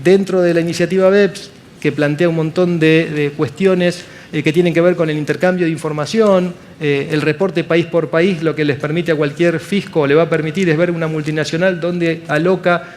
dentro de la iniciativa BEPS, que plantea un montón de cuestiones que tienen que ver con el intercambio de información, el reporte país por país, lo que les permite a cualquier fisco, le va a permitir es ver una multinacional donde aloca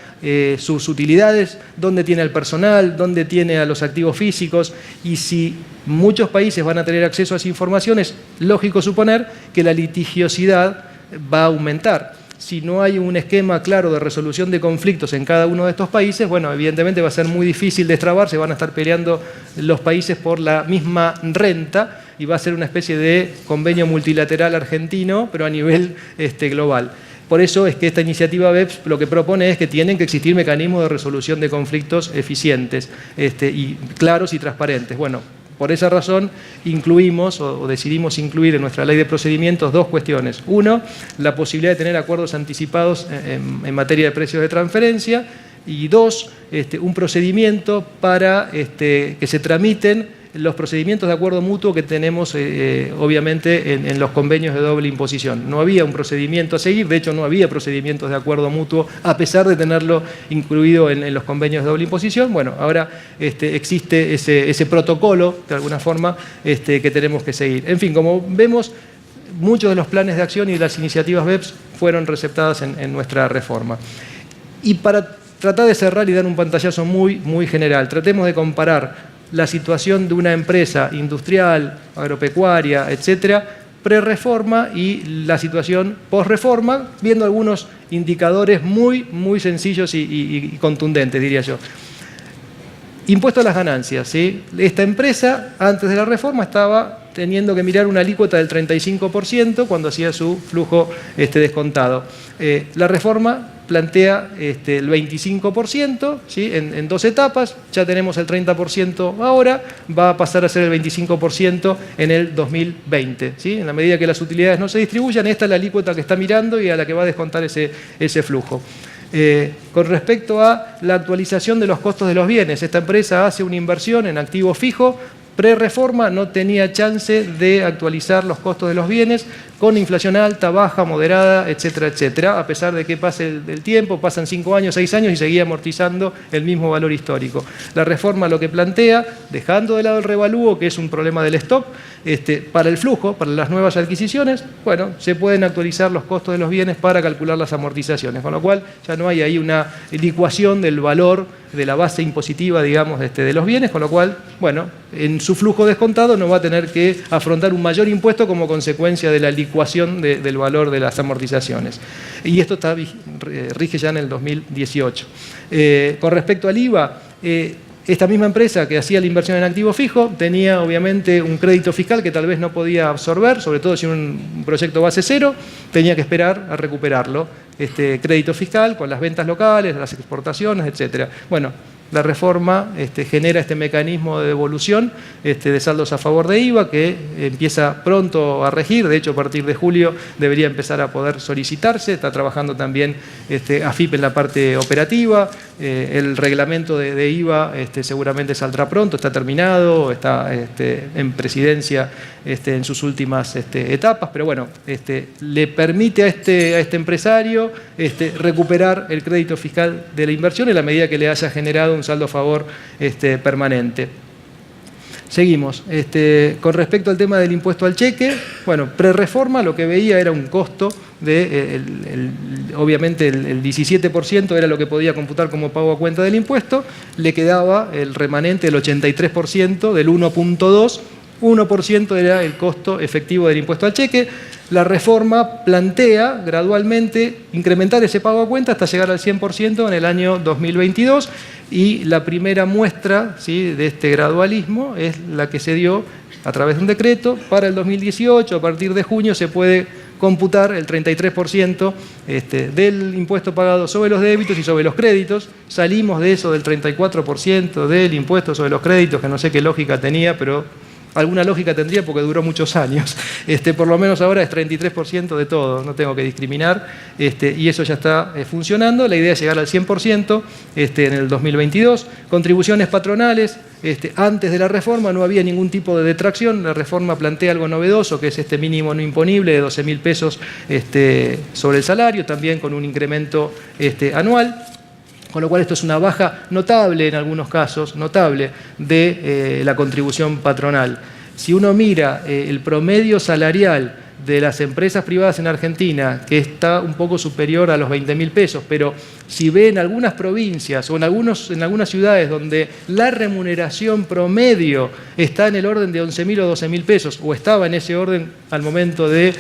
sus utilidades, dónde tiene al personal, dónde tiene a los activos físicos, y si muchos países van a tener acceso a esa información, es lógico suponer que la litigiosidad va a aumentar. Si no hay un esquema claro de resolución de conflictos en cada uno de estos países, bueno, evidentemente va a ser muy difícil destrabar, se van a estar peleando los países por la misma renta y va a ser una especie de convenio multilateral argentino, pero a nivel global. Por eso es que esta iniciativa BEPS lo que propone es que tienen que existir mecanismos de resolución de conflictos eficientes y claros y transparentes. Bueno, por esa razón incluimos o decidimos incluir en nuestra ley de procedimientos dos cuestiones. Uno, la posibilidad de tener acuerdos anticipados en materia de precios de transferencia, y dos, un procedimiento para que se tramiten los procedimientos de acuerdo mutuo que tenemos obviamente en los convenios de doble imposición. No había un procedimiento a seguir, de hecho no había procedimientos de acuerdo mutuo a pesar de tenerlo incluido en los convenios de doble imposición. Bueno, ahora existe ese protocolo de alguna forma que tenemos que seguir. En fin, como vemos, muchos de los planes de acción y de las iniciativas BEPS fueron receptadas en nuestra reforma. Y para tratar de cerrar y dar un pantallazo muy, muy general, tratemos de comparar la situación de una empresa industrial, agropecuaria, etcétera, pre-reforma y la situación post-reforma, viendo algunos indicadores muy, muy sencillos y contundentes, diría yo. Impuesto a las ganancias, ¿sí? Esta empresa, antes de la reforma, estaba teniendo que mirar una alícuota del 35% cuando hacía su flujo descontado. La reforma plantea el 25%, ¿sí? en dos etapas, ya tenemos el 30% ahora, va a pasar a ser el 25% en el 2020. ¿Sí? En la medida que las utilidades no se distribuyan, esta es la alícuota que está mirando y a la que va a descontar ese flujo. Con respecto a la actualización de los costos de los bienes, esta empresa hace una inversión en activo fijo. Pre-reforma no tenía chance de actualizar los costos de los bienes con inflación alta, baja, moderada, etcétera, etcétera, a pesar de que pase el tiempo, pasan 5 años, 6 años y seguía amortizando el mismo valor histórico. La reforma lo que plantea, dejando de lado el revalúo, que es un problema del stock, para el flujo, para las nuevas adquisiciones, bueno, se pueden actualizar los costos de los bienes para calcular las amortizaciones, con lo cual ya no hay ahí una licuación del valor de la base impositiva, digamos, de los bienes, con lo cual, bueno, en su flujo descontado no va a tener que afrontar un mayor impuesto como consecuencia de la licuación del valor de las amortizaciones. Y esto rige ya en el 2018. Con respecto al IVA, esta misma empresa que hacía la inversión en activo fijo tenía obviamente un crédito fiscal que tal vez no podía absorber, sobre todo si un proyecto base cero, tenía que esperar a recuperarlo, crédito fiscal con las ventas locales, las exportaciones, etcétera. Bueno, la reforma genera este mecanismo de devolución de saldos a favor de IVA que empieza pronto a regir, de hecho a partir de julio debería empezar a poder solicitarse, está trabajando también AFIP en la parte operativa, el reglamento de IVA seguramente saldrá pronto, está terminado, está en presidencia en sus últimas etapas, pero bueno, le permite a este empresario recuperar el crédito fiscal de la inversión en la medida que le haya generado un saldo a favor permanente. Seguimos. Con respecto al tema del impuesto al cheque, bueno, pre-reforma lo que veía era un costo de, obviamente el 17% era lo que podía computar como pago a cuenta del impuesto, le quedaba el remanente del 83% del 1.2%, 1% era el costo efectivo del impuesto al cheque. La reforma plantea gradualmente incrementar ese pago a cuenta hasta llegar al 100% en el año 2022 y la primera muestra, ¿sí?, de este gradualismo es la que se dio a través de un decreto para el 2018. A partir de junio se puede computar el 33% del impuesto pagado sobre los débitos y sobre los créditos. Salimos de eso del 34% del impuesto sobre los créditos, que no sé qué lógica tenía, pero alguna lógica tendría porque duró muchos años. Por lo menos ahora es 33% de todo, no tengo que discriminar, y eso ya está funcionando. La idea es llegar al 100% en el 2022. Contribuciones patronales, antes de la reforma no había ningún tipo de detracción. La reforma plantea algo novedoso, que es este mínimo no imponible de 12.000 pesos sobre el salario, también con un incremento anual. Con lo cual esto es una baja notable en algunos casos, notable, de la contribución patronal. Si uno mira el promedio salarial de las empresas privadas en Argentina, que está un poco superior a los 20.000 pesos, pero si ve en algunas provincias o en algunas ciudades donde la remuneración promedio está en el orden de 11.000 o 12.000 pesos, o estaba en ese orden al momento de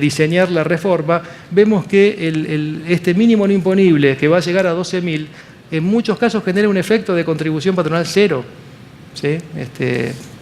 diseñar la reforma, vemos que este mínimo no imponible, que va a llegar a 12.000, en muchos casos genera un efecto de contribución patronal cero, ¿sí?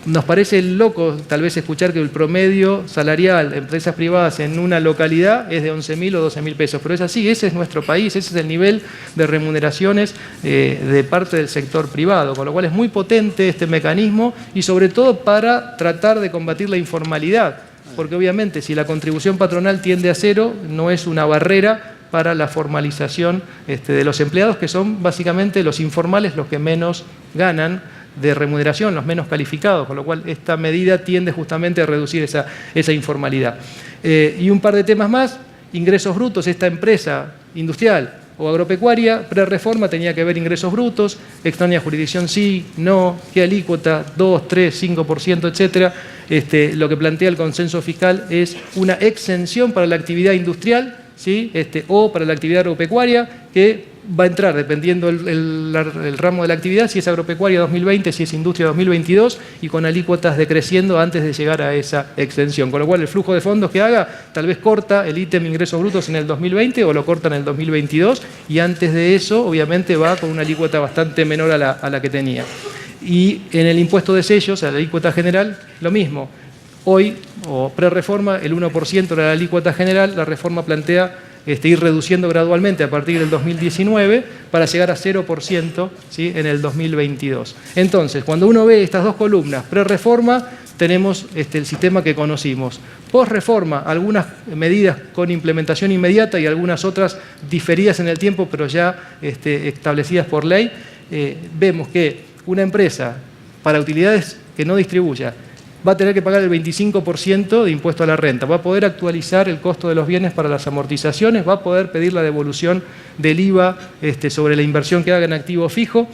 Nos parece loco tal vez escuchar que el promedio salarial de empresas privadas en una localidad es de 11.000 o 12.000 pesos, pero es así, ese es nuestro país, ese es el nivel de remuneraciones de parte del sector privado, con lo cual es muy potente este mecanismo y sobre todo para tratar de combatir la informalidad, porque obviamente si la contribución patronal tiende a cero, no es una barrera para la formalización de los empleados, que son básicamente los informales los que menos ganan de remuneración, los menos calificados, con lo cual esta medida tiende justamente a reducir esa informalidad. Y un par de temas más, ingresos brutos, esta empresa industrial o agropecuaria, pre-reforma tenía que ver ingresos brutos, extraña jurisdicción sí, no, qué alícuota, 2, 3, 5%, etcétera. Lo que plantea el consenso fiscal es una exención para la actividad industrial, ¿sí? O para la actividad agropecuaria, que va a entrar dependiendo el ramo de la actividad, si es agropecuaria 2020, si es industria 2022, y con alícuotas decreciendo antes de llegar a esa extensión. Con lo cual el flujo de fondos que haga tal vez corta el ítem ingresos brutos en el 2020 o lo corta en el 2022, y antes de eso obviamente va con una alícuota bastante menor a la que tenía. Y en el impuesto de sellos, a la alícuota general, lo mismo. Hoy, o pre-reforma, el 1% era la alícuota general, la reforma plantea ir reduciendo gradualmente a partir del 2019 para llegar a 0%, ¿sí? En el 2022. Entonces, cuando uno ve estas dos columnas, pre-reforma, tenemos el sistema que conocimos. Post-reforma, algunas medidas con implementación inmediata y algunas otras diferidas en el tiempo, pero ya establecidas por ley. Vemos que una empresa, para utilidades que no distribuya, va a tener que pagar el 25% de impuesto a la renta, va a poder actualizar el costo de los bienes para las amortizaciones, va a poder pedir la devolución del IVA sobre la inversión que haga en activo fijo,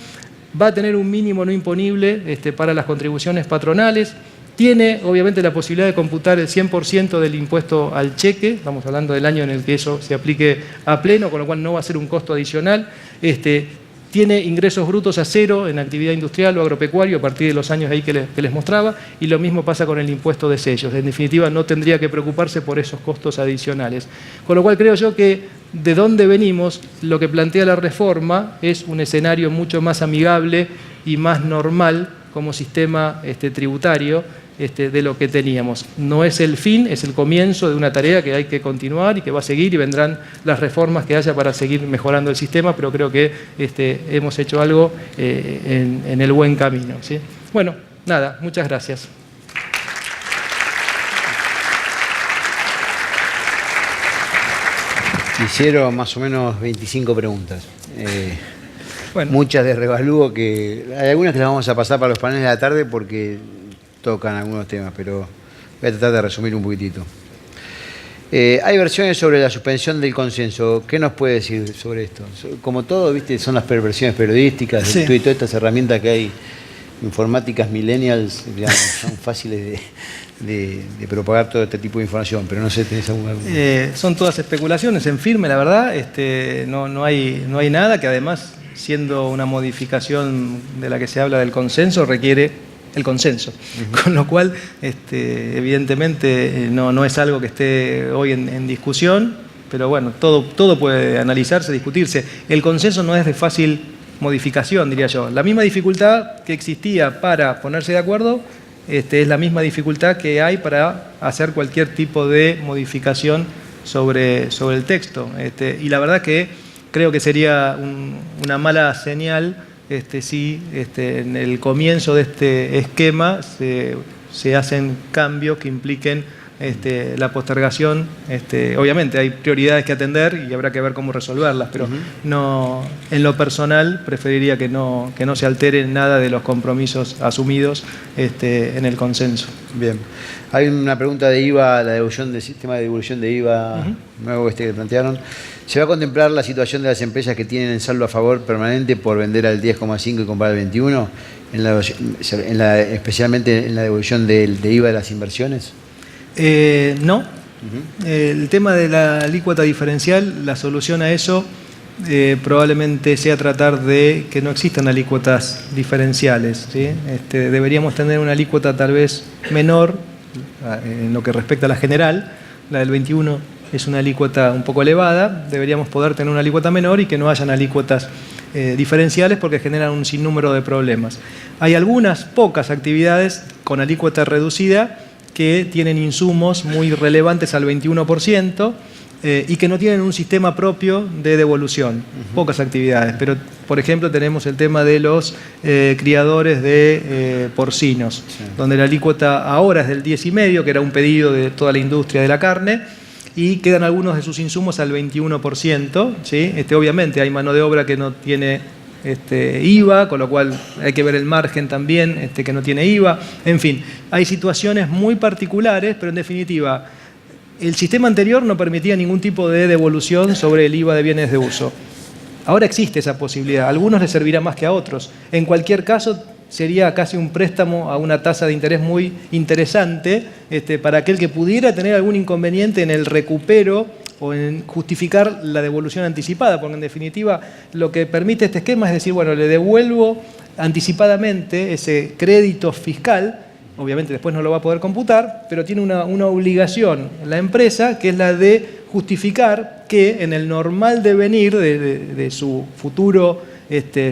va a tener un mínimo no imponible para las contribuciones patronales, tiene obviamente la posibilidad de computar el 100% del impuesto al cheque, estamos hablando del año en el que eso se aplique a pleno, con lo cual no va a ser un costo adicional, tiene ingresos brutos a cero en actividad industrial o agropecuario a partir de los años ahí que les mostraba, y lo mismo pasa con el impuesto de sellos. En definitiva, no tendría que preocuparse por esos costos adicionales. Con lo cual creo yo que de dónde venimos, lo que plantea la reforma es un escenario mucho más amigable y más normal como sistema tributario de lo que teníamos. No es el fin, es el comienzo de una tarea que hay que continuar y que va a seguir, y vendrán las reformas que haya para seguir mejorando el sistema, pero creo que hemos hecho algo en el buen camino, ¿sí? Bueno, nada, muchas gracias. Hicieron más o menos 25 preguntas. Bueno. Muchas de revalúo, que hay algunas que las vamos a pasar para los paneles de la tarde porque tocan algunos temas, pero voy a tratar de resumir un poquitito. Hay versiones sobre la suspensión del consenso. ¿Qué nos puede decir sobre esto? Como todo, ¿viste? Son las perversiones periodísticas, sí. Y todas estas herramientas que hay, informáticas millennials, digamos, son fáciles de propagar todo este tipo de información, pero no sé, ¿tenés alguna? Son todas especulaciones en firme, la verdad. No hay nada, que además, siendo una modificación de la que se habla del consenso, requiere el consenso, con lo cual evidentemente no es algo que esté hoy en discusión, pero bueno, todo puede analizarse, discutirse. El consenso no es de fácil modificación, diría yo. La misma dificultad que existía para ponerse de acuerdo es la misma dificultad que hay para hacer cualquier tipo de modificación sobre el texto. Y la verdad que creo que sería una mala señal si en el comienzo de este esquema se hacen cambios que impliquen la postergación. Obviamente hay prioridades que atender y habrá que ver cómo resolverlas, pero no, en lo personal preferiría que no se altere nada de los compromisos asumidos en el consenso. Bien. Hay una pregunta de IVA, la devolución del sistema de devolución de IVA nuevo que plantearon. ¿Se va a contemplar la situación de las empresas que tienen el saldo a favor permanente por vender al 10,5 y comprar al 21, especialmente en la devolución de IVA de las inversiones? No, El tema de la alícuota diferencial, la solución a eso probablemente sea tratar de que no existan alícuotas diferenciales, ¿sí? Deberíamos tener una alícuota tal vez menor en lo que respecta a la general. La del 21 es una alícuota un poco elevada. Deberíamos poder tener una alícuota menor y que no hayan alícuotas diferenciales porque generan un sinnúmero de problemas. Hay algunas pocas actividades con alícuota reducida que tienen insumos muy relevantes al 21%, y que no tienen un sistema propio de devolución. Pocas actividades, pero por ejemplo tenemos el tema de los criadores de porcinos, donde la alícuota ahora es del 10,5%, que era un pedido de toda la industria de la carne, y quedan algunos de sus insumos al 21%, ¿sí? Obviamente hay mano de obra que no tiene IVA, con lo cual hay que ver el margen también que no tiene IVA. En fin, hay situaciones muy particulares, pero en definitiva el sistema anterior no permitía ningún tipo de devolución sobre el IVA de bienes de uso. Ahora existe esa posibilidad. A algunos les servirá más que a otros. En cualquier caso, sería casi un préstamo a una tasa de interés muy interesante para aquel que pudiera tener algún inconveniente en el recupero o en justificar la devolución anticipada, porque en definitiva lo que permite este esquema es decir, bueno, le devuelvo anticipadamente ese crédito fiscal. Obviamente después no lo va a poder computar, pero tiene una obligación la empresa, que es la de justificar que en el normal devenir de su futuro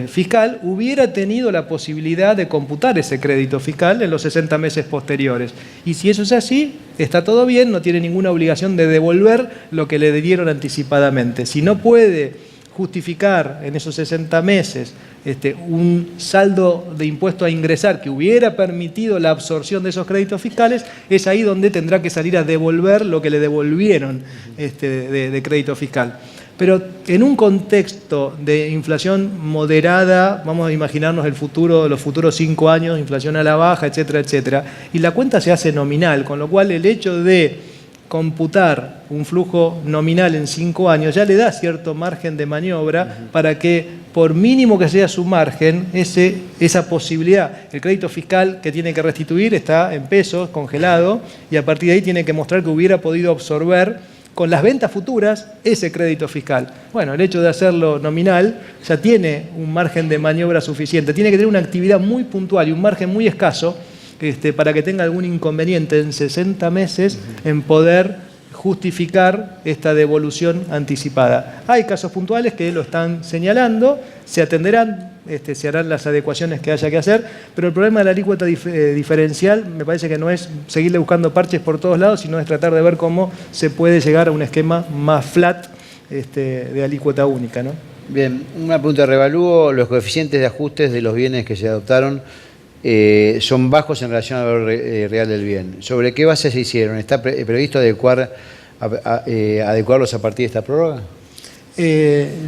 fiscal hubiera tenido la posibilidad de computar ese crédito fiscal en los 60 meses posteriores. Y si eso es así, está todo bien, no tiene ninguna obligación de devolver lo que le dieron anticipadamente. Si no puede justificar en esos 60 meses un saldo de impuesto a ingresar que hubiera permitido la absorción de esos créditos fiscales, es ahí donde tendrá que salir a devolver lo que le devolvieron de crédito fiscal. Pero en un contexto de inflación moderada, vamos a imaginarnos el futuro, los futuros 5 años, inflación a la baja, etcétera, etcétera, y la cuenta se hace nominal, con lo cual el hecho de computar un flujo nominal en 5 años ya le da cierto margen de maniobra para que, por mínimo que sea su margen, esa posibilidad, el crédito fiscal que tiene que restituir está en pesos, congelado, y a partir de ahí tiene que mostrar que hubiera podido absorber con las ventas futuras ese crédito fiscal. Bueno, el hecho de hacerlo nominal ya tiene un margen de maniobra suficiente, tiene que tener una actividad muy puntual y un margen muy escaso para que tenga algún inconveniente en 60 meses en poder justificar esta devolución anticipada. Hay casos puntuales que lo están señalando, se atenderán, se harán las adecuaciones que haya que hacer, pero el problema de la alícuota diferencial me parece que no es seguirle buscando parches por todos lados, sino es tratar de ver cómo se puede llegar a un esquema más flat de alícuota única, ¿no? Bien, una pregunta de revalúo. Los coeficientes de ajustes de los bienes que se adoptaron son bajos en relación al valor real del bien. ¿Sobre qué base se hicieron? ¿Está previsto adecuarlos a partir de esta prórroga?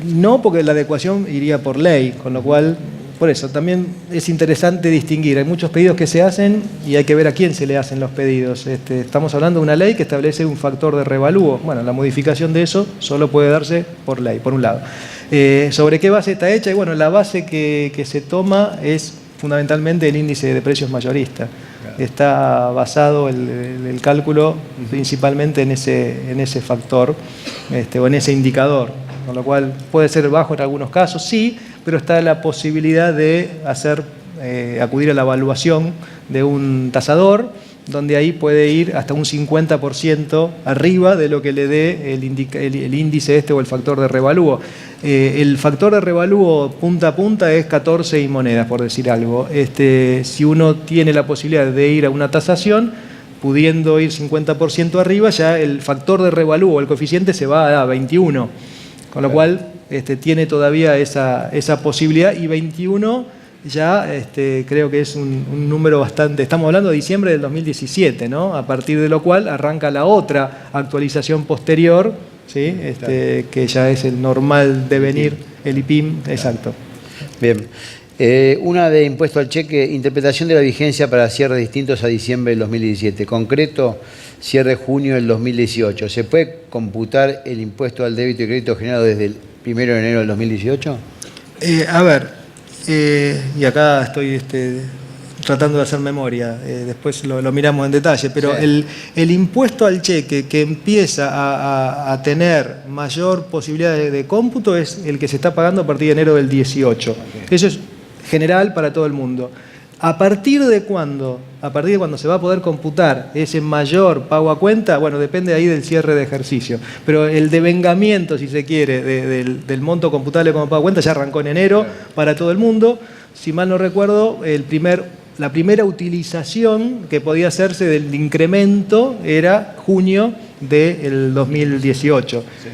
No, porque la adecuación iría por ley, con lo cual, por eso, también es interesante distinguir. Hay muchos pedidos que se hacen y hay que ver a quién se le hacen los pedidos. Estamos hablando de una ley que establece un factor de revalúo. Bueno, la modificación de eso solo puede darse por ley, por un lado. ¿Sobre qué base está hecha? Y bueno, la base que se toma es fundamentalmente el índice de precios mayorista. Está basado el cálculo principalmente en ese factor o en ese indicador, con lo cual puede ser bajo en algunos casos, sí, pero está la posibilidad de acudir a la evaluación de un tasador, donde ahí puede ir hasta un 50% arriba de lo que le dé el índice o el factor de revalúo. El factor de revalúo punta a punta es 14 y monedas, por decir algo. Si uno tiene la posibilidad de ir a una tasación, pudiendo ir 50% arriba, ya el factor de revalúo, el coeficiente, se va a 21, con lo cual tiene todavía esa posibilidad, y 21 ya creo que es un número bastante. Estamos hablando de diciembre del 2017, ¿no? A partir de lo cual arranca la otra actualización posterior, ¿sí? Que ya es el normal devenir, el IPIM, exacto. Bien. Una de impuesto al cheque, interpretación de la vigencia para cierres distintos a diciembre del 2017. Concreto, cierre junio del 2018. ¿Se puede computar el impuesto al débito y crédito generado desde el 1 de enero del 2018? A ver. Y acá estoy tratando de hacer memoria, después lo miramos en detalle, pero Sí. el impuesto al cheque que empieza a tener mayor posibilidad de cómputo es el que se está pagando a partir de enero del 18. Okay. Eso es general para todo el mundo. ¿A partir de cuándo? A partir de cuando se va a poder computar ese mayor pago a cuenta, bueno, depende ahí del cierre de ejercicio. Pero el devengamiento, si se quiere, del monto computable como pago a cuenta ya arrancó en enero para todo el mundo. Si mal no recuerdo, la primera utilización que podía hacerse del incremento era junio del 2018. Sí.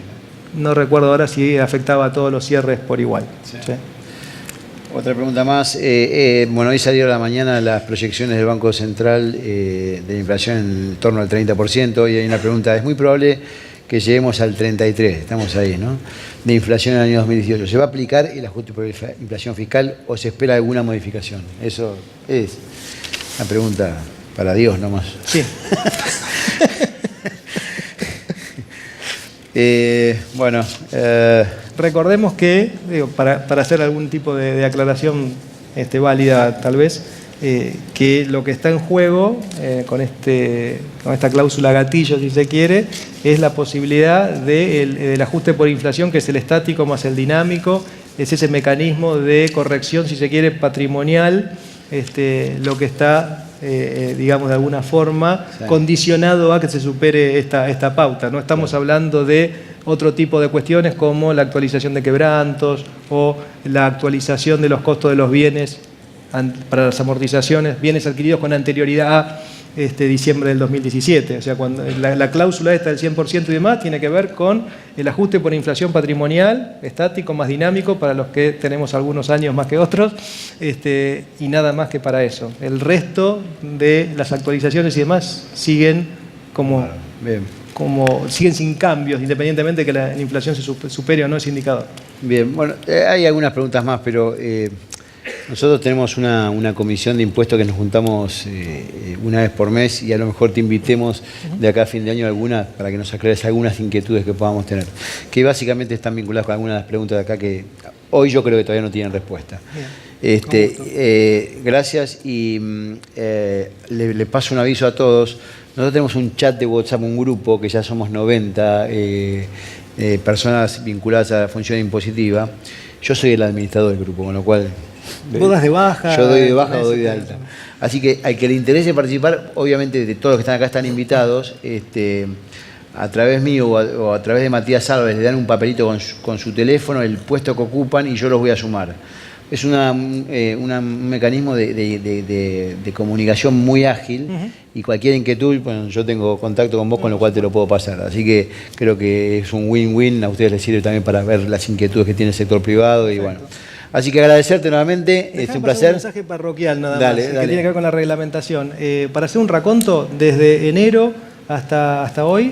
No recuerdo ahora si afectaba a todos los cierres por igual. Sí. Sí. Otra pregunta más. Bueno, hoy salieron a la mañana las proyecciones del Banco Central de la inflación en torno al 30%. Y hay una pregunta, es muy probable que lleguemos al 33%, estamos ahí, ¿no? De inflación en el año 2018. ¿Se va a aplicar el ajuste por inflación fiscal o se espera alguna modificación? Eso es una pregunta para Dios nomás. Sí. Bueno, recordemos que, para hacer algún tipo de aclaración válida tal vez, que lo que está en juego con esta cláusula gatillo, si se quiere, es la posibilidad del ajuste por inflación, que es el estático más el dinámico, es ese mecanismo de corrección, si se quiere, patrimonial, lo que está, digamos, de alguna forma, sí, condicionado a que se supere esta pauta. No estamos hablando de otro tipo de cuestiones como la actualización de quebrantos o la actualización de los costos de los bienes para las amortizaciones, bienes adquiridos con anterioridad a diciembre del 2017. O sea, cuando la cláusula esta del 100% y demás tiene que ver con el ajuste por inflación patrimonial, estático más dinámico, para los que tenemos algunos años más que otros, y nada más que para eso. El resto de las actualizaciones y demás siguen siguen sin cambios, independientemente de que la inflación se supere o no ese indicador. Bien, bueno, hay algunas preguntas más, pero nosotros tenemos una comisión de impuestos que nos juntamos una vez por mes y a lo mejor te invitemos de acá a fin de año algunas para que nos aclares algunas inquietudes que podamos tener, que básicamente están vinculadas con algunas de las preguntas de acá que hoy yo creo que todavía no tienen respuesta. Gracias y le paso un aviso a todos. Nosotros tenemos un chat de WhatsApp, un grupo que ya somos 90 personas vinculadas a la función impositiva. Yo soy el administrador del grupo, con lo cual... ¿Vos das de baja? Yo doy de baja o doy de alta. Así que al que le interese participar, obviamente de todos los que están acá están invitados, a través mío o a través de Matías Álvarez le dan un papelito con su teléfono, el puesto que ocupan y yo los voy a sumar. Es un mecanismo de comunicación muy ágil y cualquier inquietud, bueno, yo tengo contacto con vos, con lo cual te lo puedo pasar. Así que creo que es un win-win, a ustedes les sirve también para ver las inquietudes que tiene el sector privado y bueno. Así que agradecerte nuevamente, es un placer. Un mensaje parroquial nada más, que tiene que ver con la reglamentación. Para hacer un raconto, desde enero hasta hoy,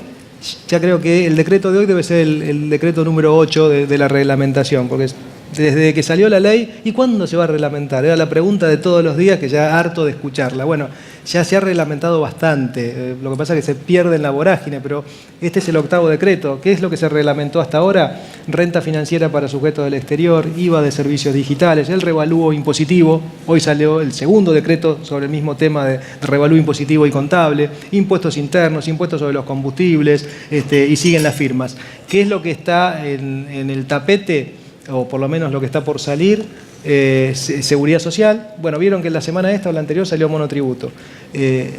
ya creo que el decreto de hoy debe ser el decreto número 8 de la reglamentación, porque desde que salió la ley, ¿y cuándo se va a reglamentar? Era la pregunta de todos los días, que ya harto de escucharla. Bueno, ya se ha reglamentado bastante, lo que pasa es que se pierde en la vorágine, pero este es el 8º decreto. ¿Qué es lo que se reglamentó hasta ahora? Renta financiera para sujetos del exterior, IVA de servicios digitales, el revalúo impositivo. Hoy salió el 2º decreto sobre el mismo tema de revalúo impositivo y contable, impuestos internos, impuestos sobre los combustibles, y siguen las firmas. ¿Qué es lo que está en el tapete? O por lo menos lo que está por salir, seguridad social. Bueno, vieron que la semana esta o la anterior salió monotributo.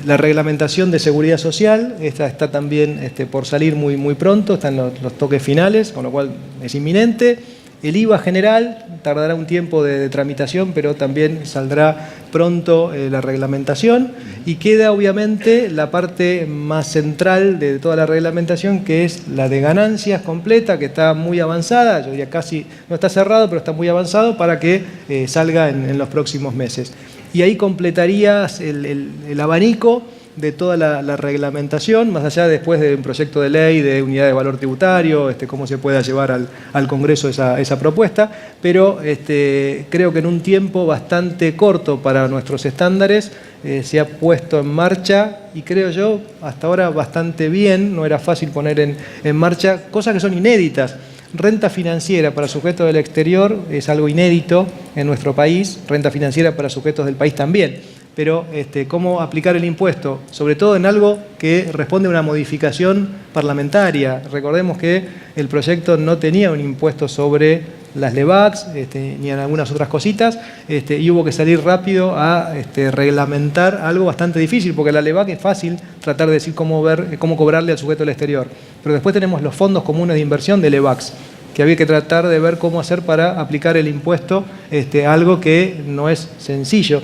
La reglamentación de seguridad social, esta está también por salir muy pronto, están los toques finales, con lo cual es inminente. El IVA general tardará un tiempo de tramitación, pero también saldrá pronto la reglamentación y queda obviamente la parte más central de toda la reglamentación, que es la de ganancias completa, que está muy avanzada, yo diría casi no está cerrado, pero está muy avanzado para que salga en los próximos meses. Y ahí completarías el abanico de toda la reglamentación, más allá después de un proyecto de ley de unidad de valor tributario, cómo se pueda llevar al Congreso esa propuesta, pero creo que en un tiempo bastante corto para nuestros estándares se ha puesto en marcha, y creo yo hasta ahora bastante bien. No era fácil poner en marcha cosas que son inéditas. Renta financiera para sujetos del exterior es algo inédito en nuestro país, renta financiera para sujetos del país también. pero cómo aplicar el impuesto, sobre todo en algo que responde a una modificación parlamentaria. Recordemos que el proyecto no tenía un impuesto sobre las LEVACs, ni en algunas otras cositas, y hubo que salir rápido a reglamentar algo bastante difícil, porque la LEVAC es fácil tratar de decir cómo cobrarle al sujeto del exterior. Pero después tenemos los fondos comunes de inversión de LEVACs, que había que tratar de ver cómo hacer para aplicar el impuesto, algo que no es sencillo.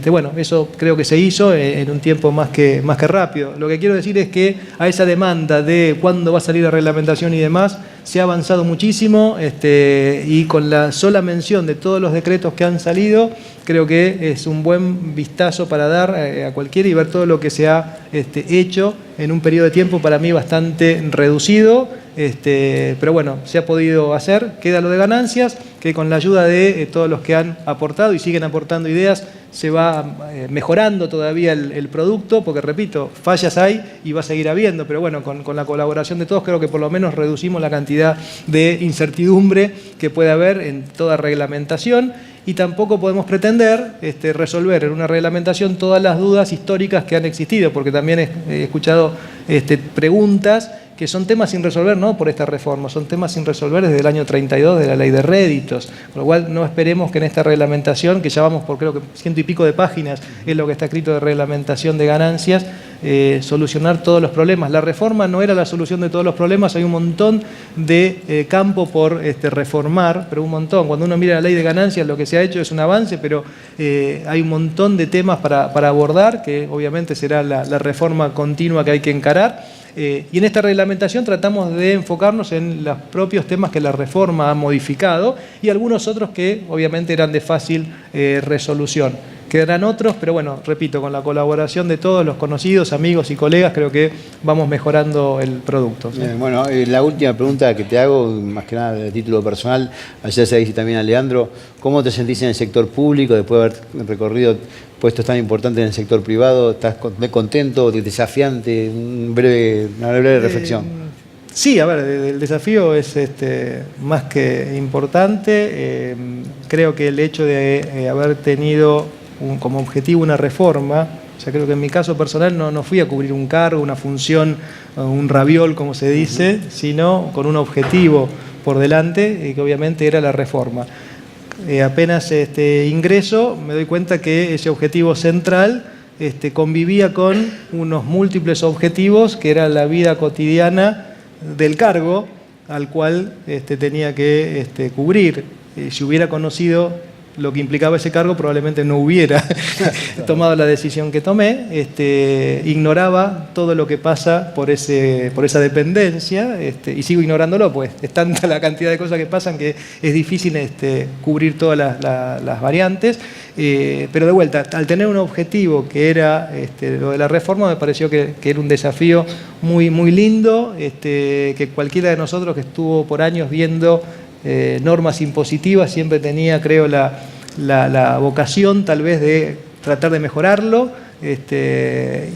Bueno, eso creo que se hizo en un tiempo más que rápido. Lo que quiero decir es que a esa demanda de cuándo va a salir la reglamentación y demás, se ha avanzado muchísimo, y con la sola mención de todos los decretos que han salido, creo que es un buen vistazo para dar a cualquiera y ver todo lo que se ha hecho en un periodo de tiempo para mí bastante reducido, pero bueno, se ha podido hacer. Queda lo de ganancias, que con la ayuda de todos los que han aportado y siguen aportando ideas, se va mejorando todavía el producto, porque repito, fallas hay y va a seguir habiendo, pero bueno, con la colaboración de todos creo que por lo menos reducimos la cantidad de incertidumbre que puede haber en toda reglamentación, y tampoco podemos pretender resolver en una reglamentación todas las dudas históricas que han existido, porque también he escuchado preguntas que son temas sin resolver, no por esta reforma, son temas sin resolver desde el año 32 de la ley de réditos, con lo cual no esperemos que en esta reglamentación, que ya vamos por creo que 100 y pico de páginas, es lo que está escrito de reglamentación de ganancias, solucionar todos los problemas. La reforma no era la solución de todos los problemas, hay un montón de campo por reformar, pero un montón. Cuando uno mira la ley de ganancias, lo que se ha hecho es un avance, pero hay un montón de temas para abordar, que obviamente será la reforma continua que hay que encarar. Y en esta reglamentación tratamos de enfocarnos en los propios temas que la reforma ha modificado y algunos otros que obviamente eran de fácil resolución. Quedarán otros, pero bueno, repito, con la colaboración de todos los conocidos, amigos y colegas, creo que vamos mejorando el producto. ¿Sí? Bueno, la última pregunta que te hago, más que nada de título personal, ayer se dice también a Leandro, ¿cómo te sentís en el sector público después de haber recorrido puestos tan importantes en el sector privado? ¿Estás contento, desafiante? Una breve reflexión. Sí, a ver, el desafío es más que importante. Creo que el hecho de haber tenido como objetivo una reforma, o sea, creo que en mi caso personal no fui a cubrir un cargo, una función, un raviol, como se dice, sino con un objetivo por delante, que obviamente era la reforma. Apenas ingreso, me doy cuenta que ese objetivo central convivía con unos múltiples objetivos, que era la vida cotidiana del cargo al cual tenía que cubrir. Si hubiera conocido lo que implicaba ese cargo, probablemente no hubiera tomado la decisión que tomé. Ignoraba todo lo que pasa por esa dependencia, y sigo ignorándolo, pues es tanta la cantidad de cosas que pasan que es difícil cubrir todas las variantes. Pero de vuelta, al tener un objetivo que era lo de la reforma, me pareció que era un desafío muy, muy lindo, que cualquiera de nosotros que estuvo por años viendo normas impositivas siempre tenía, creo, la vocación tal vez de tratar de mejorarlo,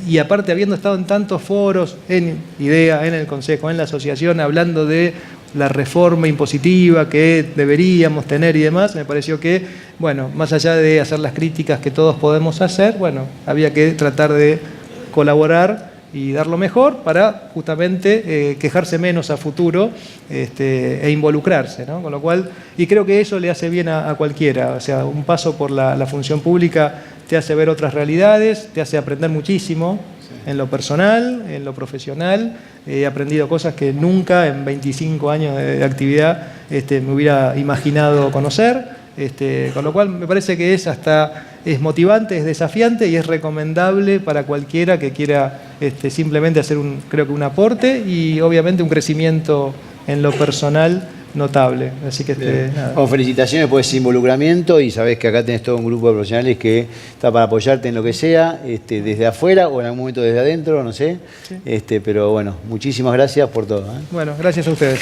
y aparte habiendo estado en tantos foros, en IDEA, en el Consejo, en la asociación, hablando de la reforma impositiva que deberíamos tener y demás, me pareció que, bueno, más allá de hacer las críticas que todos podemos hacer, bueno, había que tratar de colaborar y dar lo mejor para justamente quejarse menos a futuro e involucrarse, ¿no? Con lo cual, y creo que eso le hace bien a cualquiera, o sea, un paso por la función pública te hace ver otras realidades, te hace aprender muchísimo, en lo personal, en lo profesional. He aprendido cosas que nunca en 25 años de actividad me hubiera imaginado conocer, con lo cual me parece que es motivante, es desafiante y es recomendable para cualquiera que quiera simplemente hacer creo que un aporte y obviamente un crecimiento en lo personal notable. Así que nada. Bueno, felicitaciones por ese involucramiento y sabés que acá tenés todo un grupo de profesionales que está para apoyarte en lo que sea, desde afuera o en algún momento desde adentro, no sé. Sí. Pero bueno, muchísimas gracias por todo. Bueno, gracias a ustedes.